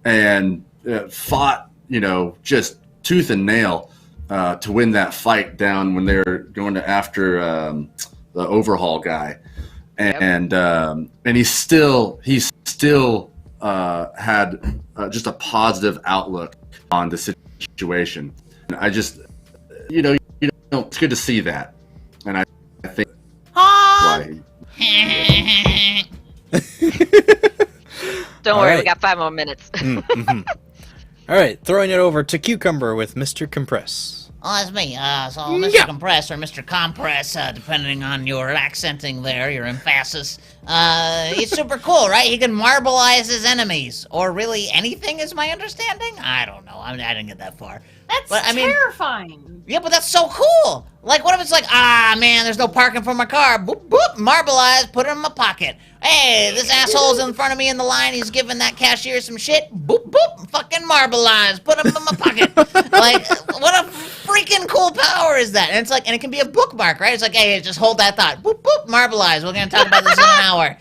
and fought just tooth and nail to win that fight down when they were going after the overhaul guy, and he still had just a positive outlook on the situation. And I just it's good to see that, and I think why. Don't All worry, right. we got 5 more minutes. All right, throwing it over to Cucumber with Mr. Compress. Oh, that's me. So Mr. Compress or Mr. Compress, depending on your accenting there, your emphasis. He's super cool, right? He can marbleize his enemies. Or really anything is my understanding? I don't know. I didn't get that far. That's That's But, I mean- terrifying. Yeah, but that's so cool. Like, what if it's like, man, there's no parking for my car. Boop, boop, marbleize, put it in my pocket. Hey, this asshole's in front of me in the line. He's giving that cashier some shit. Boop, boop, fucking marbleize, put him in my pocket. Like, what a freaking cool power is that? And it's like, and it can be a bookmark, right? It's like, hey, just hold that thought. Boop, boop, marbleize. We're gonna talk about this in an hour.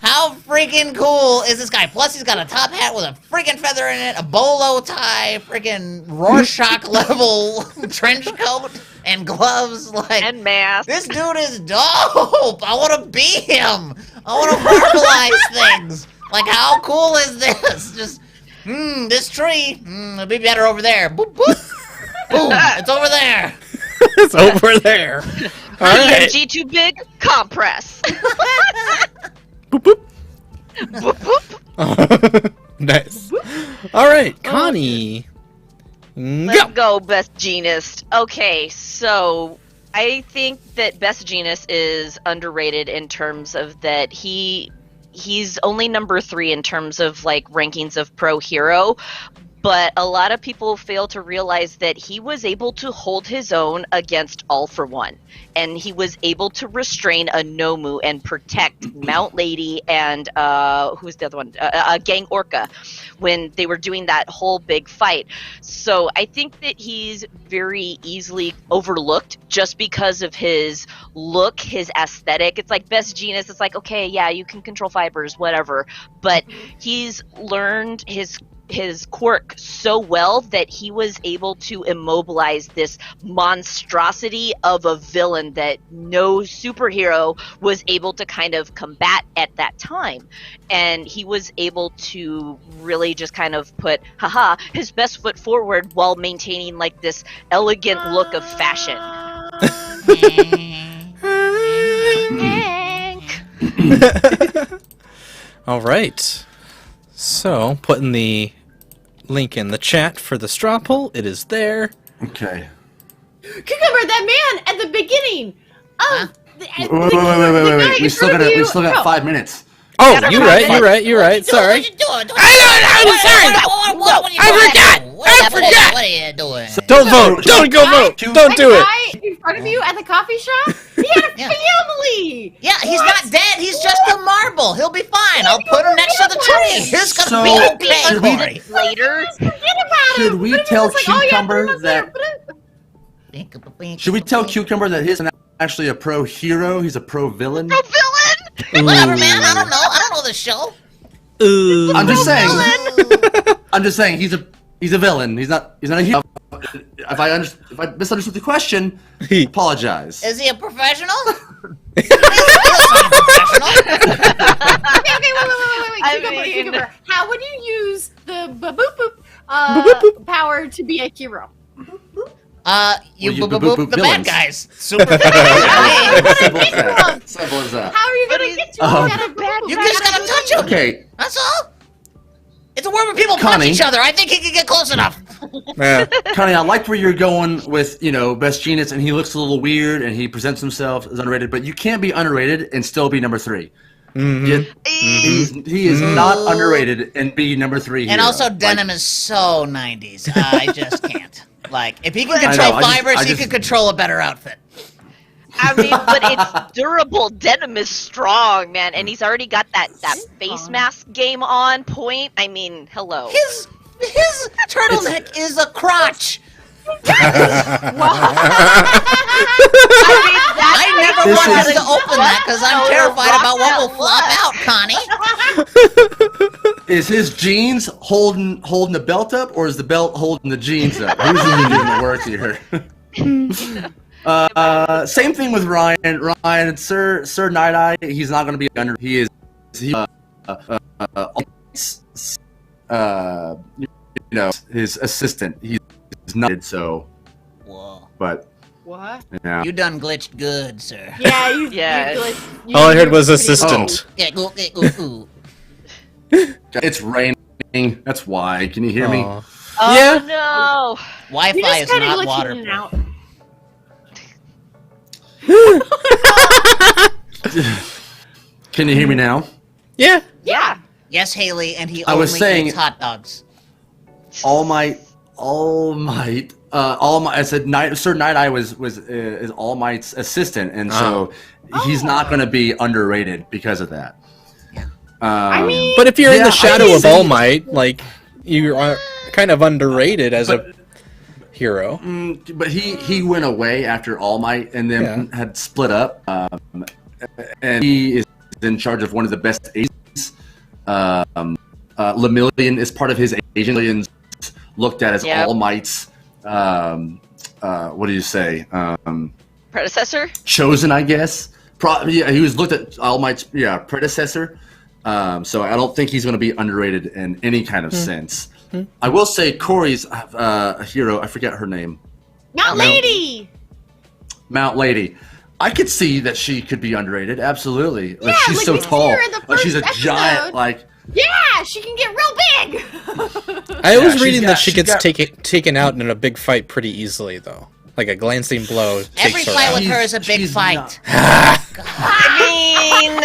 How freaking cool is this guy? Plus, he's got a top hat with a freaking feather in it, a bolo tie, freaking Rorschach level trench coat, and gloves. Like, And mask. this dude is dope. I want to be him. I want to verbalize things. Like, how cool is this? Just, this tree. It'll be better over there. Boop, boop. Boom. It's over there. It's over there. All right. PNG too big? Compress. Boop, boop. Boop, boop. Nice. All right, Connie. Let's go, Best Genist. Okay, so I think that Best Genist is underrated in terms of that he's only number 3 in terms of like rankings of pro hero. But a lot of people fail to realize that he was able to hold his own against All for One. And he was able to restrain a Nomu and protect Mount Lady and, who's the other one? Gang Orca when they were doing that whole big fight. So I think that he's very easily overlooked just because of his look, his aesthetic. It's like Best Genist. It's like, okay, yeah, you can control fibers, whatever. But he's learned his quirk so well that he was able to immobilize this monstrosity of a villain that no superhero was able to kind of combat at that time. And he was able to really just kind of put, his best foot forward while maintaining like this elegant look of fashion. All right. So, putting the link in the chat for the straw poll. It is there. Okay. Cucumber, that man at the beginning. Wait. We still got 5 minutes. Oh, you're right. Sorry. What you doing? I'm sorry. I forgot. What are you doing? Don't vote. Don't go vote. Don't do it. Guy in front of you at the coffee shop, he had a Yeah. family. Yeah, he's not dead. He's just a marble. He'll be fine. I'll put him next to the tree. He's gonna So, be okay. should we- Cory. Later. Forget about Should him. we But it tell was like, oh, yeah, Cucumber put him up that- there, put it- Should we tell Cucumber that he's actually a pro hero? He's a pro villain. No villain. Whatever, man. I don't know. I don't know the show. Ooh. I'm just saying. I'm just saying he's a villain. He's not a hero. If I misunderstood the question, apologize. Is he a professional? He looks like a professional. Okay, wait. Cucumber. How would you use the boop power to be a hero? You Well, you boop boop the bad villains. guys. Super. Simple as that. Simple as that. How are you gonna get to him at a bad? You just gotta touch him. Okay, That's all. It's a world where people punch Connie. each other. I think he can get close enough. Yeah. Connie, I liked where you're going with, Best Genist, and he looks a little weird, and he presents himself as underrated, but you can't be underrated and still be number 3. He is not underrated and be number 3 hero. And also, Like, denim is so 90s. I just can't. Like, if he can I control know, I just- fibers, I he just- can control a better outfit. I mean, but it's durable. Denim is strong, man, and he's already got that face mask game on point. I mean, hello. His turtleneck is a crotch. I never This wanted is- to open that because I'm terrified about what will flop out, Connie. Is his jeans holding the belt up, or is the belt holding the jeans up? Who's really doing the work here? Same thing with Ryan. Ryan, Sir Night Eye. He's not going to be under. He is. His assistant. He's not. So, Whoa. but What? yeah. You done glitched good, sir. Yeah, you. Yeah. All I heard was assistant. Yeah, ooh. It's raining. That's why. Can you hear me? Aw. Oh Yeah. no! Wi-Fi is not in waterproof. and out. Can you hear me now? Yeah. Yeah. Yes, Haley, and he I only was saying- eats hot dogs. All Might All Might. All Might. I said Sir Night Eye is All Might's assistant, and so he's not going to be underrated because of that. I mean, but if you're in the shadow of All Might, like you are kind of underrated as a hero. But he went away after All Might, and then had split up. And he is in charge of one of the best agents. Lemillion is part of his agent. Lemillion's looked at as All Might's. What do you say? Predecessor? Chosen, I guess. He was looked at All Might's predecessor. So I don't think he's going to be underrated in any kind of sense. I will say Corey's hero. I forget her name. Mount Lady. Mount Lady. I could see that she could be underrated. Absolutely. Yeah, she's like so we see tall. her in the Like she's a first giant. episode. Yeah, she can get real big. I was reading that she gets taken out in a big fight pretty easily, though. Like a glancing blow. Every fight with her is a big fight. I mean,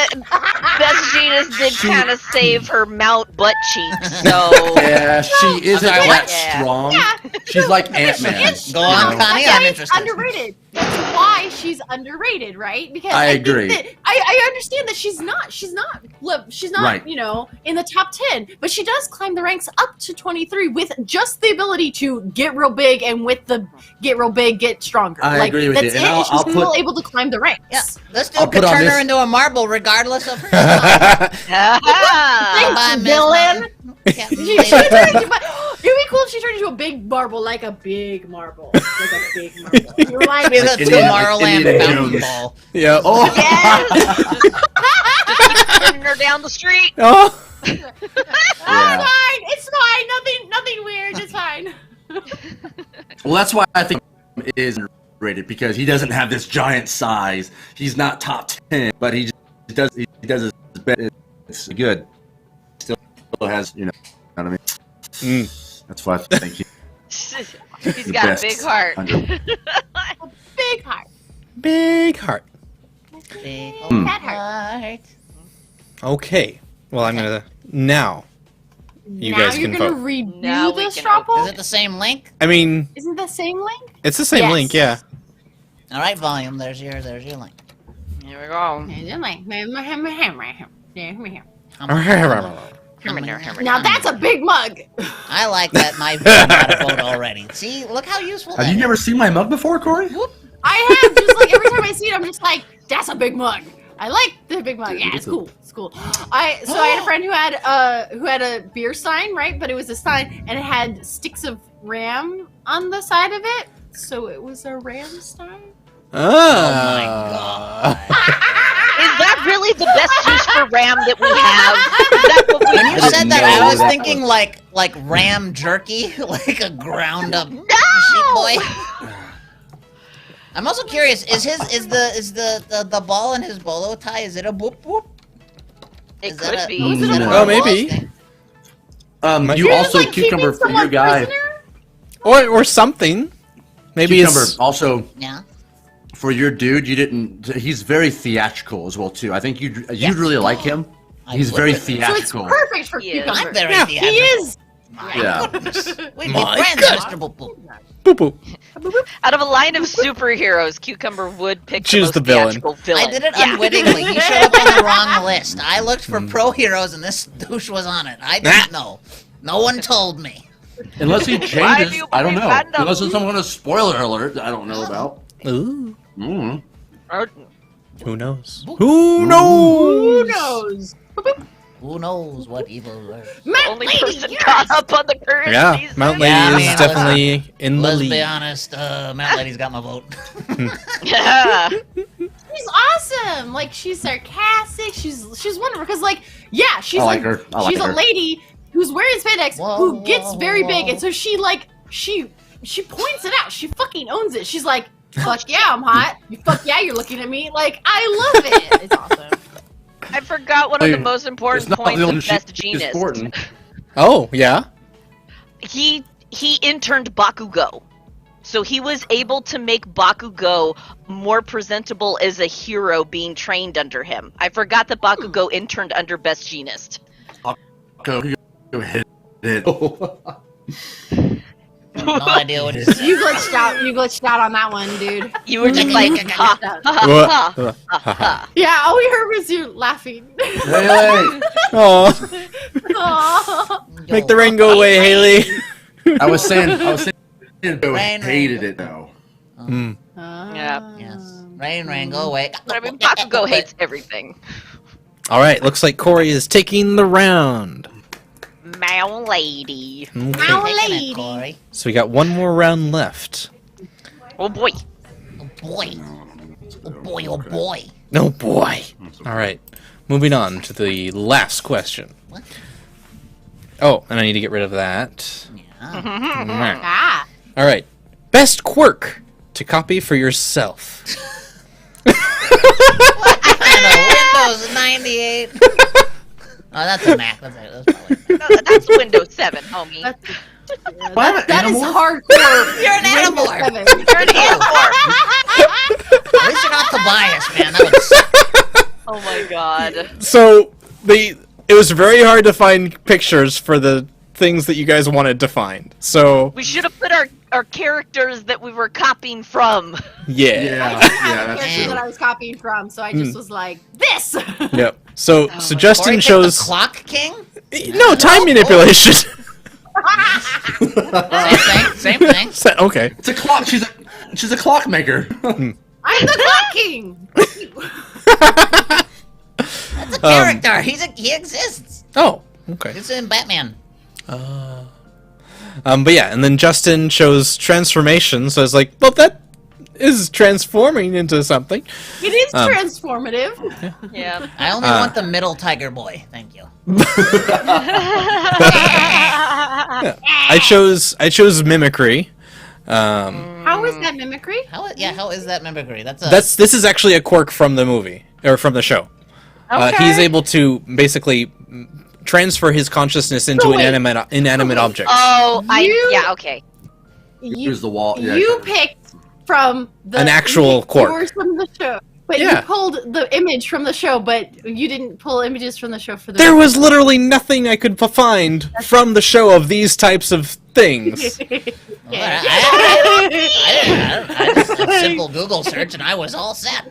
Best Genius did kind of save her mount butt cheeks, so... Yeah, she isn't that strong. Yeah. She's like Ant-Man. Go on, Connie, I'm interested. Underrated. That's why she's underrated, right? Because I think agree. that- I understand that she's not, Right. you know, in the top 10, but she does climb the ranks up to 23 with just the ability to get real big, and with the get real big, get stronger. I agree with that's you. it. And She's still able to climb the ranks. Yeah, this I'll dude could put on turn her this- into a marble regardless of her size. Ah. Thanks, Miss villain. Yeah, She lady. turned into, it'd be cool if she turned into a big marble, like a big marble. Like a big marble. You're like, Be the Indiana- Tomorrowland Indiana fountain Jones. ball. Yeah. Oh, Yes! Just keep turning her down the street. Oh. It's fine. It's fine. Nothing weird. It's fine. well, that's why I think he is underrated, because he doesn't have this giant size. He's not top 10, but he does his best. It's good. Still has, you know what I mean. That's why I think He's the got a best big heart. Big heart. Big heart. Big Fat heart. Okay. Well, I'm gonna now. You now guys you're can gonna vote. redo Now we the can straw poll? Is it the same link? I mean, Isn't the same link? it's the same Yes. link, yeah. All right, volume. There's your link. Here we go. Now that's a big mug. I like that my vote got a vote already. See, look how useful Have that you is. never seen my mug before, Corey? I have, just like every time I see it, I'm just like, that's a big mug. I like the big mug. Yeah, it's cool. It's cool. I had a friend who had a beer sign, right? But it was a sign and it had sticks of ram on the side of it. So it was a ram sign. Ah. Is that really the best use for RAM that we have? Is that what we When you I said didn't that, know I was that thinking like ram jerky, like a ground up No! sheep boy. I'm also curious. Is the ball in his bolo tie? Is it a whoop whoop? It Is that could a- be. Was it a No. Oh, maybe. You You're also just, like, cucumber keeping for your someone guy. prisoner? Or something. Maybe Cucumber it's also Yeah. for your dude. You didn't. He's very theatrical as well too. I think you'd really like him. I He's would. very So it's theatrical. perfect for He is. cucumber. I'm very Yeah. He theatrical. is. My Yeah. goodness. We'd be My friends, God. Mr. Boop Boop. boop boop. Out of a line of superheroes, Cucumber would pick Choose the the most villain. theatrical villain. I did it Yeah. unwittingly. He showed up on the wrong list. I looked for pro heroes, and this douche was on it. I didn't know. No one told me. Unless he Why do changes, you I don't believe know. fandom? Unless it's some kind of spoiler alert I don't know about. Ooh. Mm. Who knows? Who knows? Who knows? Who knows what evil lurks? Mount Only Lady, person yes! caught up on the current Yeah, season. Mount Lady Yeah, I is mean, definitely in the Let's lead. be honest, Mount Lady's got my vote. Yeah. She's awesome. Like, she's sarcastic. She's wonderful. Because, like, yeah, she's I like her. I like she's her. a lady who's wearing spandex Whoa, who gets whoa, very whoa. big, and so she points it out. She fucking owns it. She's like, fuck yeah, I'm hot. Fuck yeah, you're looking at me. Like, I love it. It's awesome. I forgot one of the Hey, most It's important not points the of only Best she's Genius. important. Oh, yeah? He interned Bakugo. So he was able to make Bakugo more presentable as a hero being trained under him. I forgot that Bakugo interned under Best Genist. Go hit it. No idea what he said. You glitched out. You glitched out on that one, dude. You were just like, ha, ha, ha, ha, ha. Yeah, all we heard was you laughing. Haley, Oh, Aw. make the rain go away, Haley. I was saying, Bill Rain, hated rain. it though. Yeah. Yes. Rain, go away. But I mean, Bakugo hates everything. All right, looks like Corey is taking the round. Mow lady. Okay. Ow, Taking it, lady. Corey. So we got one more round left. Oh boy. Oh boy. Oh boy, oh boy. Oh boy. All right, moving on to the last question. What? Oh, and I need to get rid of that. Yeah. Ah. All right, best quirk to copy for yourself. And a Windows 98. Oh, that's a Mac. That's probably. No, that's Windows 7, homie. That is hardcore. You're an animal. You're an animal. At least you're not Tobias, man. That would suck. Oh my god. So it was very hard to find pictures for the things that you guys wanted to find. So We should have put our characters that we were copying from. yeah. I didn't have a that's character true. that I was copying from, so I just was like, this! Yep. So Oh so my Justin Corey picked shows the Clock King? no time manipulation. Same thing. Okay. It's a clock. She's a clockmaker. I'm the clock king! That's a character. He exists. Oh, okay. It's in Batman. But yeah, and then Justin shows transformation, so it's like, well, that is transforming into something. It is transformative. Yeah. I only want the middle tiger boy. Thank you. I chose mimicry. How is that mimicry? How is that mimicry? This is actually a quirk from the movie or from the show. He's able to basically transfer his consciousness into wait. inanimate objects. Oh, You- yeah, okay. Here's the wall. Yeah, You picked from the An actual quirk. yours from the show. But Yeah. you pulled the image from the show, but you didn't pull images from the show for the There was literally nothing I could find from the show of these types of things. I just did a simple Google search and I was all set.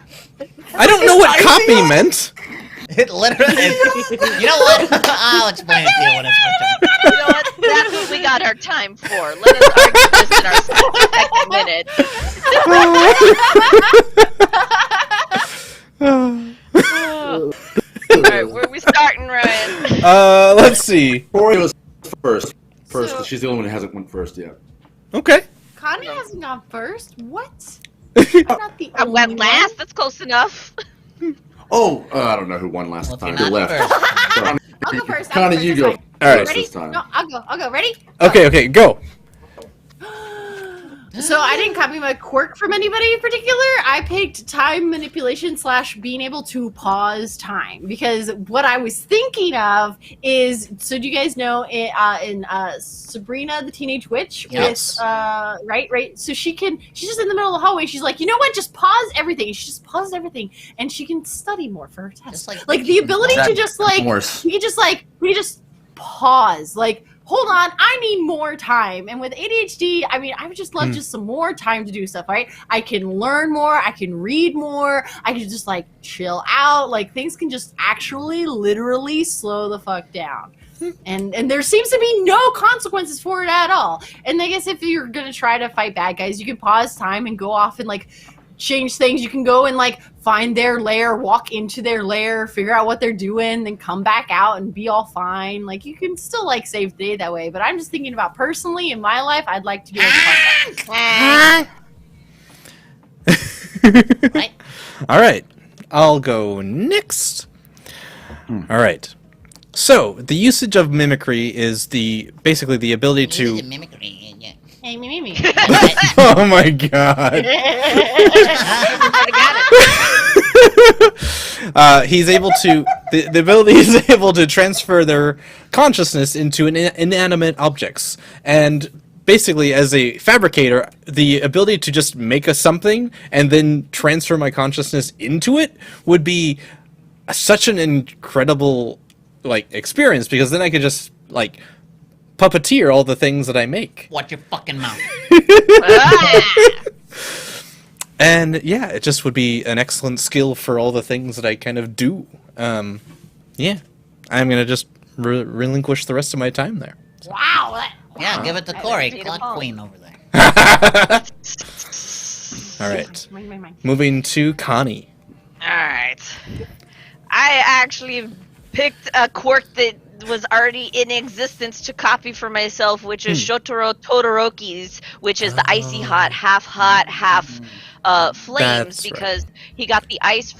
I don't know what copy meant. It literally. You know what? I'll explain it to you when it's my turn. You know what? That's what we got our time for. Let us argue this in our 60-second minute. Alright, where are we starting, Ryan? Let's see. Corey was first. So- She's the only one who hasn't went first yet. Okay. Connie hasn't gone first? What? I'm not the I only went one. last. That's close enough. Oh, I don't know who won last Well, if time. you're Who not left? first. Connie, I'll go first. Connie, you go All right. first Ready? this time. No, I'll go. Ready? Okay, go. So I didn't copy my quirk from anybody in particular. I picked time manipulation / being able to pause time, because what I was thinking of is, so do you guys know in Sabrina the Teenage Witch? Yes. With, right. So she's just in the middle of the hallway. She's like, you know what? Just pause everything. She just pauses everything, and she can study more for her test. Just Like the ability to just like Worse. we just pause, like, hold on, I need more time. And with ADHD, I mean, I would just love just some more time to do stuff, right? I can learn more, I can read more, I can just like chill out, like things can just actually literally slow the fuck down. And there seems to be no consequences for it at all. And I guess if you're gonna try to fight bad guys, you can pause time and go off and like change things. You can go and like find their lair, walk into their lair, figure out what they're doing, then come back out and be all fine. Like you can still like save the day that way. But I'm just thinking about personally in my life, I'd like to be able to pause time. Right? All right. I'll go next. All right. So, the usage of mimicry is basically the ability to Mimicry. Yeah. Hey, me. Oh my god. He's able to the ability is able to transfer their consciousness into inanimate objects. And basically, as a fabricator, the ability to just make something and then transfer my consciousness into it would be such an incredible like experience, because then I could just like puppeteer all the things that I make. Watch your fucking mouth. And yeah, it just would be an excellent skill for all the things that I kind of do. Yeah, I'm gonna just relinquish the rest of my time there. Wow. Yeah, give it to Corey, clock queen over there. All right, Mine. moving to Connie. Alright. I actually picked a quirk that was already in existence to copy for myself, which is Shotaro Todoroki's, which is the icy hot, half flames, That's because he got the ice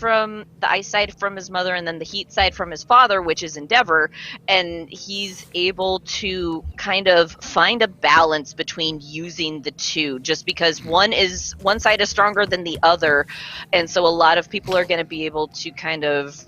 side from his mother and then the heat side from his father, which is Endeavor, and he's able to kind of find a balance between using the two, just because one side is stronger than the other, and so a lot of people are going to be able to kind of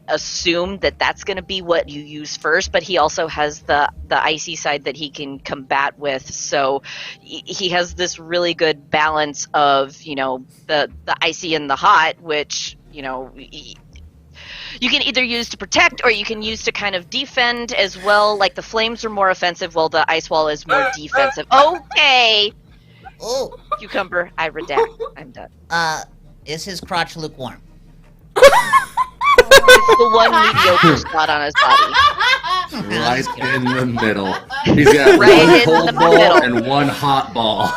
assume that that's going to be what you use first, but he also has the icy side that he can combat with, so he has this really good balance of, you know, the icy and the hot, which, you know, you can either use to protect or you can use to kind of defend as well. Like the flames are more offensive while the ice wall is more defensive. Okay, Oh, Cucumber, I redact. I'm done. is his crotch lukewarm? It's the one mediocre spot on his body. Right in the middle. He's got Right one in cold the ball middle. and one hot ball.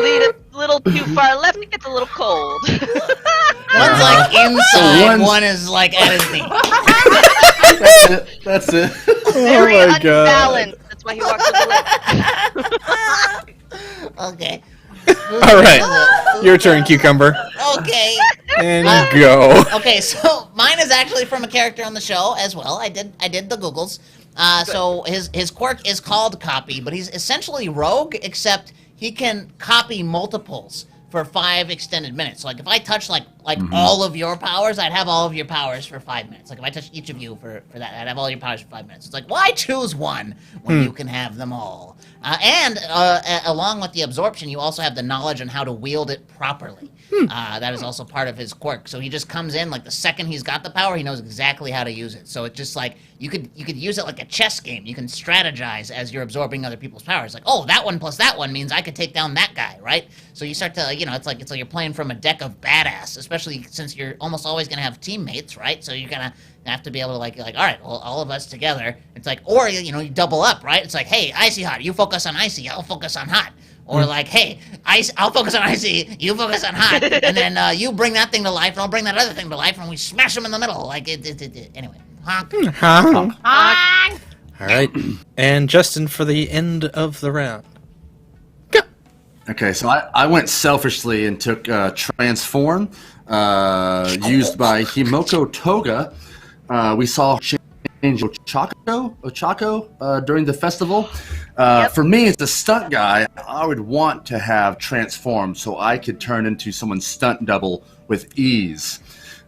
Lead a little too far left, it gets a little cold. One's like inside, one's- one is like at his knee. That's it. Very Oh my God. unbalanced. That's why he walks with a limp. Okay. All right, your turn, Cucumber, Okay. and go. Okay, so mine is actually from a character on the show as well. I did the Googles. So his quirk is called Copy, but he's essentially Rogue, except he can copy multiples for 5 extended minutes. So like if I touch like all of your powers, I'd have all of your powers for 5 minutes. Like if I touch each of you for that, I'd have all your powers for 5 minutes. It's like, why choose one when you can have them all? And along with the absorption, you also have the knowledge on how to wield it properly. That is also part of his quirk. So he just comes in, like the second he's got the power, he knows exactly how to use it. So it's just like you could use it like a chess game. You can strategize as you're absorbing other people's powers. Like, oh, that one plus that one means I could take down that guy, right? So you start to, it's like you're playing from a deck of badass, especially since you're almost always gonna have teammates, right? So you're gonna have to be able to like all right, well, all of us together. It's like, or you double up, right? It's like, hey, icy hot, you focus on icy, I'll focus on hot. Or like, hey, I'll focus on icy, you focus on hot, and then you bring that thing to life, and I'll bring that other thing to life, and we smash them in the middle. Like anyway. Honk. Huh? Ah, All right, and Justin for the end of the round. Okay, so I went selfishly and took Transform, used by Himoko Toga. We saw change Ochako during the festival. For me, as a stunt guy, I would want to have Transform so I could turn into someone's stunt double with ease.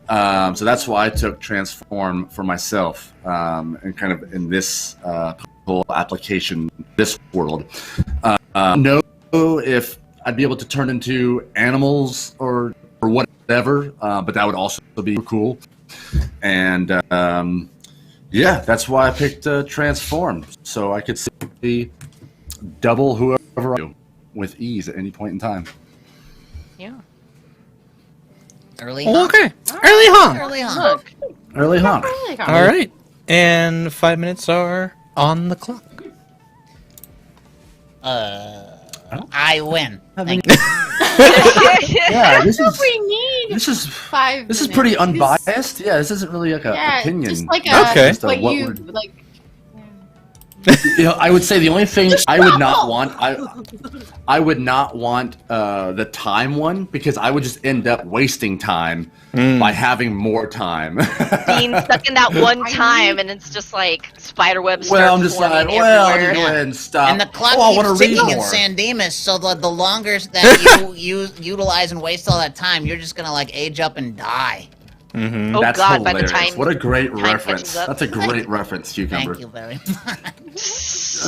So that's why I took Transform for myself, and kind of in this whole application, this world. No. If I'd be able to turn into animals or whatever, but that would also be cool. And yeah, that's why I picked Transform, so I could see double whoever I do with ease at any point in time. Yeah. Early honk. Okay, early honk. Early honk. Early honk. All right, and 5 minutes are on the clock. I win. Thank you. Yeah, this is we need this is 5 this is minutes. pretty unbiased. Yeah, this isn't really like an opinion. Just like Okay. Just what what you would- like. I would say the only thing I would not want, I would not want the time one, because I would just end up wasting time by having more time. Being stuck in that one time, and it's just like spider webs. Well, I'm just like, well, I'll just go ahead and stop. And the clock I want keeps to read ticking in more. San Dimas, so the longer that you utilize and waste all that time, you're just gonna like age up and die. Mm-hmm. Oh That's God! By hilarious. the time What a great time reference. catches up. That's a great reference, Cucumber. Thank you very much. What's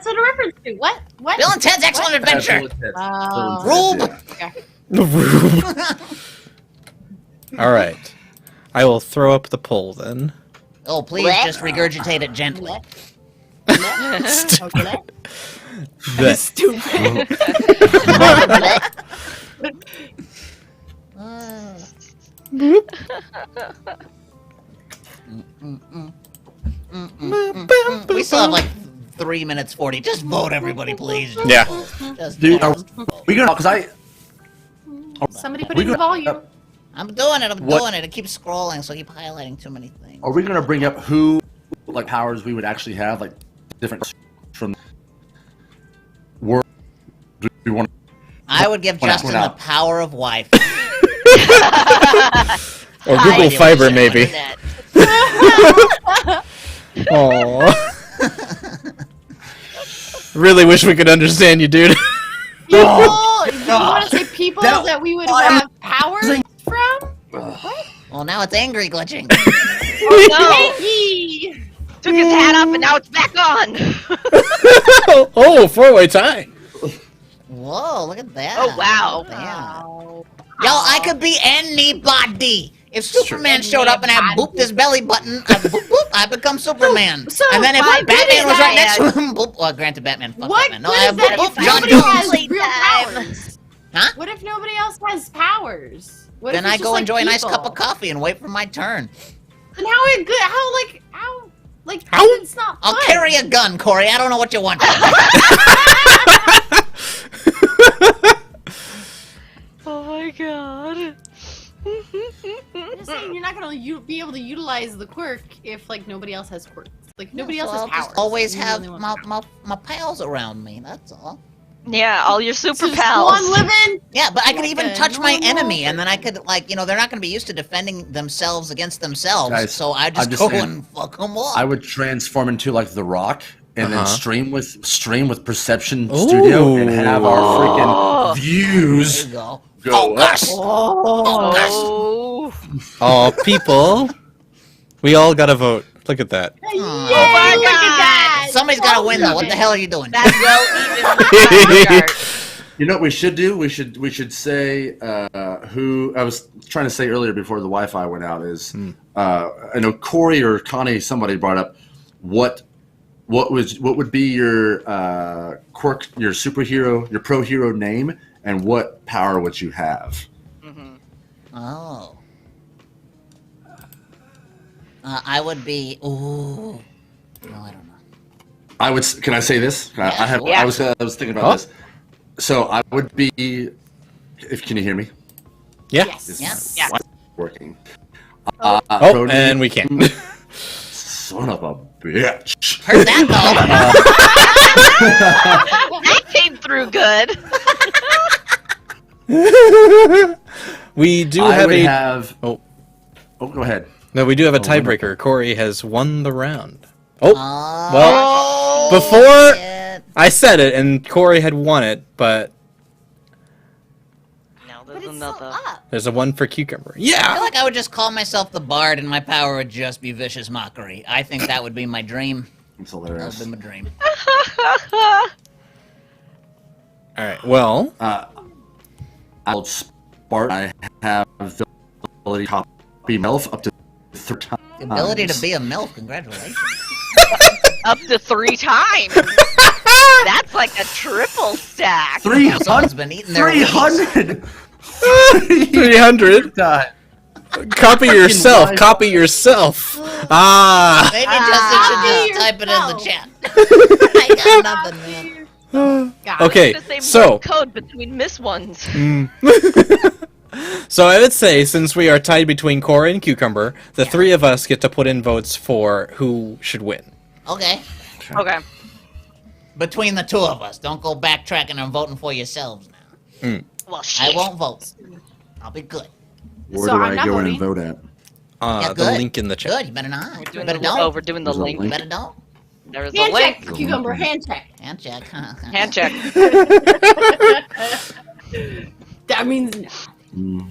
it a reference to? What? Bill and Ted's Excellent Adventure. Oh. Rube. All right, I will throw up the poll then. Oh, please just regurgitate it gently. That- Stupid. We still have like 3 minutes 40. Just vote, everybody, please. Yeah. Just Dude, vote. we gonna because Somebody put We in the got- volume. I'm doing it. What- Doing it. It keeps scrolling, so I keep highlighting too many things. are we gonna bring up who like powers we would actually have, like different from world? Do we want? I would give Point out, Justin point the out. power of wife. Or Google I Fiber, wish I maybe. Internet. Aww. Really wish we could understand you, dude. People, you want to say people That- that we would have powers from? Well, now it's angry glitching. Oh no! Hey! Took his hat off and now it's back on. Oh, four-way tie. Whoa, look at that. Oh, wow. Damn. Yo, I could be anybody. If Superman showed up and I booped his belly button, I become Superman. So, and then if why Batman good was is right that? next to him, boop. Well, granted, Batman. Fuck What Batman. good No, I is that boop if John nobody Jones. has real Playtime. powers? Huh? What if nobody else has powers? What Then if it's I just go like enjoy a nice people? cup of coffee and wait for my turn. Then how it good? How How? it's not I'll fun. carry a gun, Corey. I don't know what you want. Oh my god. I'm just saying you're not gonna be able to utilize the quirk if like nobody else has quirks. Like nobody else has I'll powers. just always You're the have only one. my pals around me. That's all. Yeah, all your super Just pals. one living. Yeah, but I could Like even a touch my normal enemy, and then I could, like, you know, they're not going to be used to defending themselves against themselves, Guys, so I I'm just just go saying, and fuck them up. I would transform into like The Rock and then Uh-huh. stream with Perception Studio and have our freaking There views you go. go up. Focus! Oh. Oh, people. We all got to vote. Look at that. Yay, my look at God. that. Somebody's got to win, though. What the hell are you doing? That's well even. You know what we should do? We should say who I was trying to say earlier before the Wi-Fi went out is I know Corey or Connie, somebody brought up what would be your quirk, your superhero, your pro hero name, and what power would you have? Oh. I would be... Ooh. No, I don't know. I would. Can I say this? I have. Yeah. I was thinking about this. So I would be. Can you hear me? Yeah. Yes. Yes. Yeah. Working. Oh, Pro name- and we can't. Son of a bitch. Heard that, though. That came through good. We do I have would a. have. Oh. Oh, go ahead. No, we do have a Oh, tiebreaker. Corey has won the round. Oh, Oh, well, before shit. I said it, and Corey had won it, but Now But there's it's still another. up. there's a one for Cucumber. I feel Yeah. like I would just call myself the Bard, and my power would just be vicious mockery. I think that would be my dream. It's That would hilarious. be my dream. All right. Well, I'll Spartan. I have the ability to copy MILF up to 3 times. The ability to be a MILF, congratulations. Up to 3 times. That's like a triple stack. 300. Someone's been eating their wings. 300. 300. God. Copy yourself. wife. Copy yourself. Ah. Maybe Justin should just type it in the chat. I got nothing, man. God. Okay. The same So. word code between Miss ones. So I would say, since we are tied between Corey and Cucumber, the three of us get to put in votes for who should win. Okay. Okay. Between the two of us. Don't go backtracking and voting for yourselves now. Well, shit. I won't vote. I'll be good. Where So do I'm I not go in voting. and vote at? Yeah, The good. link in the chat. Good, you better not. You Doing better the, don't. oh, we're doing the There's a link. You better don't. There's the Hand check, link. Cucumber, hand check. Hand check. Hand check. That means no.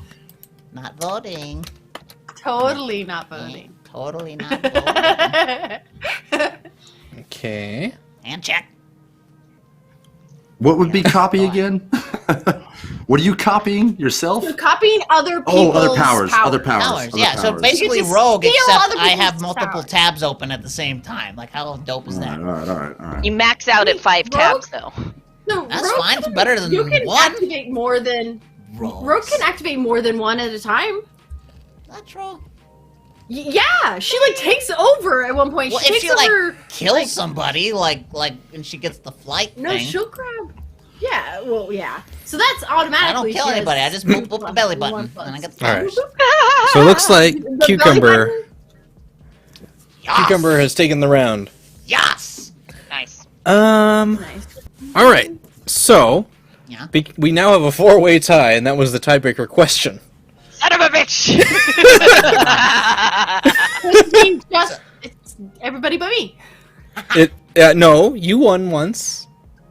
Not voting. Totally not voting. Totally not voting. Okay. Hand check. What would be copy again? What are you copying yourself? So copying other people's other powers. Other Powers, yeah. So powers. basically You get to Rogue, steal except other I have people's multiple powers. tabs open at the same time. Like, how dope is that? All right. You max out at 5 tabs though. No, That's Rogue fine. It's can- better than you can one. activate more than Rogues. Rogue can activate more than one at a time. That's wrong. Yeah, she like takes over at one point. Well, she if takes she like over. kills somebody, like, and she gets the flight No, thing. she'll grab. Yeah, well, yeah. So that's automatically. I don't kill she has anybody. I just boop the belly one button, plus. and I get the. All right. So it looks like The belly Cucumber button? Yes! Cucumber has taken the round. Yes. Nice. Nice. All right. So Yeah. we now have a 4-way tie, and that was the tiebreaker question. Son of a bitch! This means just it's everybody but me. No, you won once.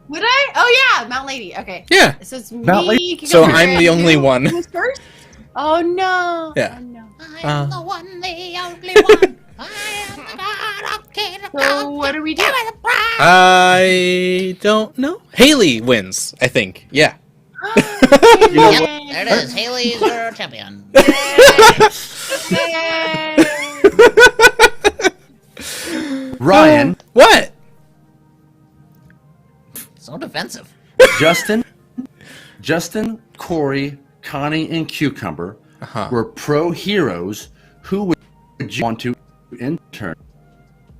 Would I? Oh yeah, Mount Lady. Okay. Yeah. So it's Mount me. Lady. So Cucumber, I'm the and only you. one. Who's first? Oh no. Yeah. Oh, no. I am the one, the only one. I am the god of King of So what do we do? Give me the prize. I don't know. Haley wins, I think. Yeah. You know Yep, what? there it is. Haley's your champion. Ryan, What? So defensive. Justin, Corey, Connie, and Cucumber Uh-huh. were pro heroes. Who would you want to intern?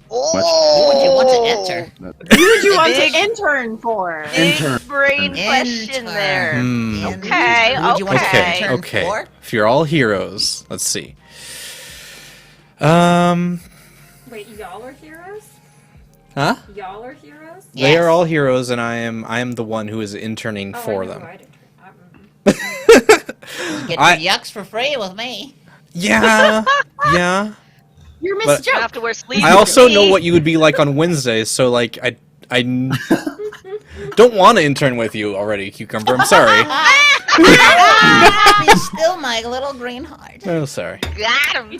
Who would you want to enter? Who would you want to Big- intern for? Intern. Big brain question Intern. there. Hmm. Okay, Who would you want to okay. intern Okay. for? If you're all heroes, let's see. Wait, y'all are heroes? Huh? Y'all are heroes? They are Yes. all heroes, and I am the one who is interning Oh, for I know them. who I'd intern. Get I- your yucks for free with me. Yeah, yeah. You're Miss But- You Joke. have to wear sleeves. I also know what you would be like on Wednesdays, so like I don't want to intern with you already, Cucumber. I'm sorry. Be still my little green heart. Oh, sorry. Got him. You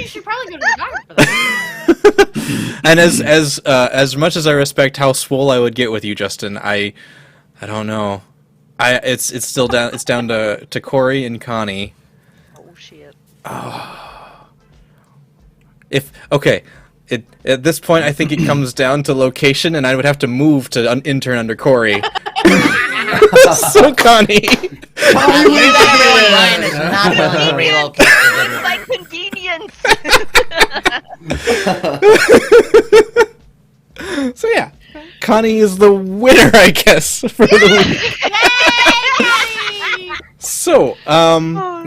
should probably go to the doctor for that. And as much as I respect how swole I would get with you, Justin, I don't know. It's still down. It's down to Corey and Connie. Oh shit. At this point, I think it comes down to location, and I would have to move to intern under Corey. So Connie. Ryan is not willing to relocate to Denver. Like convenience. So yeah, Connie is the winner, I guess, for the week. So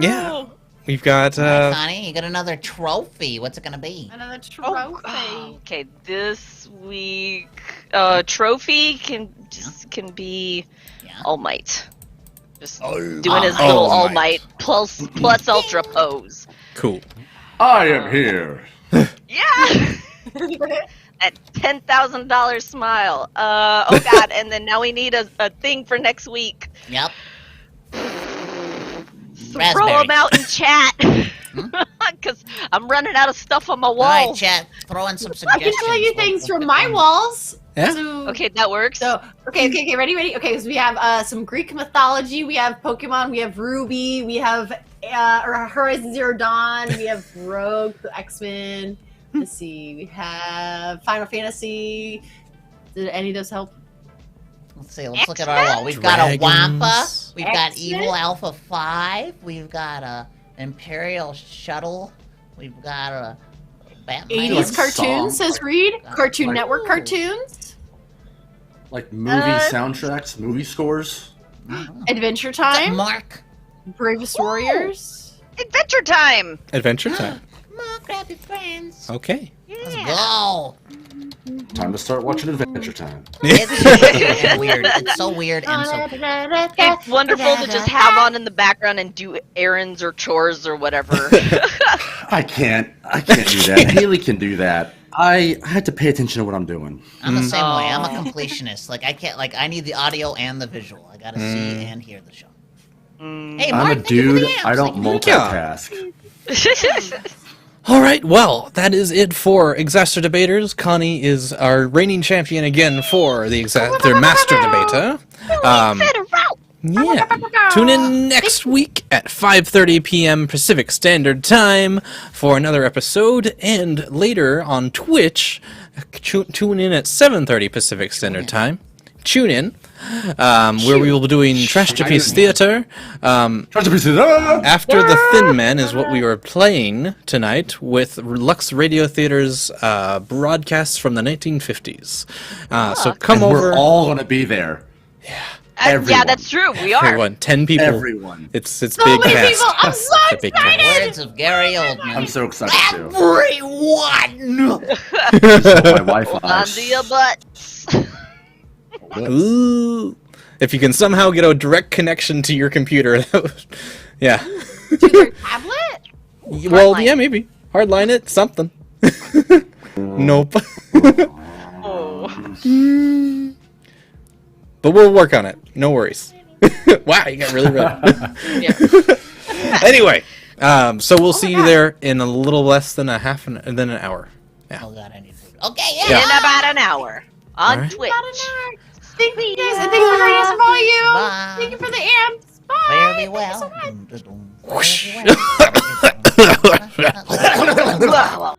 yeah, we've got Alright, Connie, you got another trophy. What's it gonna be? Another Oh, trophy. okay, this week trophy can be Yeah. All Might. Just All doing his Might. little All All Might. Might plus ultra pose. cool. I am here. Yeah. That $10,000 smile. Oh god, and then now we need a thing for next week. Yep. Throw Raspberries. them out in chat. Because I'm running out of stuff on my wall. Alright, chat. Throw in some I suggestions. can tell you We'll- things we'll from pick my one. walls. Yeah. So, Okay, that works. So okay, ready? Okay, so we have some Greek mythology, we have Pokemon, we have Ruby, we have Horizon Zero Dawn, we have Rogue, the X-Men. Let's see, we have Final Fantasy. Did any of those help? Let's see. Let's look at our wall. We've got a Dragons. Wampa. We've got X-Men. Evil Alpha 5. We've got a Imperial Shuttle. We've got a Batman. 80s Like cartoons, song, says Reed. Cartoon like- Network cartoons. Like movie soundtracks, movie scores. Adventure What's up, Time. Mark? Bravest Warriors. Adventure time. Adventure time. Mark, grab your friends. Okay. Let's go. Time to start watching Adventure Time. It's weird. It's so weird and so. It's wonderful to just have on in the background and do errands or chores or whatever. I can't do that. Haley can do that. I had to pay attention to what I'm doing. I'm the same way. I'm a completionist. Like I can't. Like I need the audio and the visual. I gotta see and hear the show. Hey, Mark, I'm a thank you for dude. the apps. I don't Thank you. multitask. All right, well, that is it for Exacerdebaters. Connie is our reigning champion again for their Master Debater. Yeah. Tune in next week at 5:30 p.m. Pacific Standard Time for another episode, and later on Twitch, tune in at 7:30 Pacific Standard Time. Tune in, where we will be doing Trash to Piece Theater. After the Thin Man is what we were playing tonight with Lux Radio Theater's broadcasts from the 1950s. So come over. We're all going to be there. Yeah, that's true. We are. Everyone, 10 people. Everyone. It's So big many cast. people. I'm so It's a big cast. excited. Words of Gary Oldman. I'm so excited too. Everyone! My Wi-Fi. Onto your butts. Ooh. If you can somehow get a direct connection to your computer, that would, yeah. To their tablet? Well, Hardline. yeah, maybe. Hardline it, something. Nope. Oh. But we'll work on it. No worries. Wow, you got really red. Yeah. Anyway, so we'll see you there in a little less than an hour. Yeah. Oh god, I need food. Okay, yeah. Yeah. In about an hour on Alright. Twitch. About an hour. Thank you guys, and thanks for bringing us volume. Bye. Thank you for the amps. Bye. Fare thee Thank you so well. much. Fare thee well. Wow.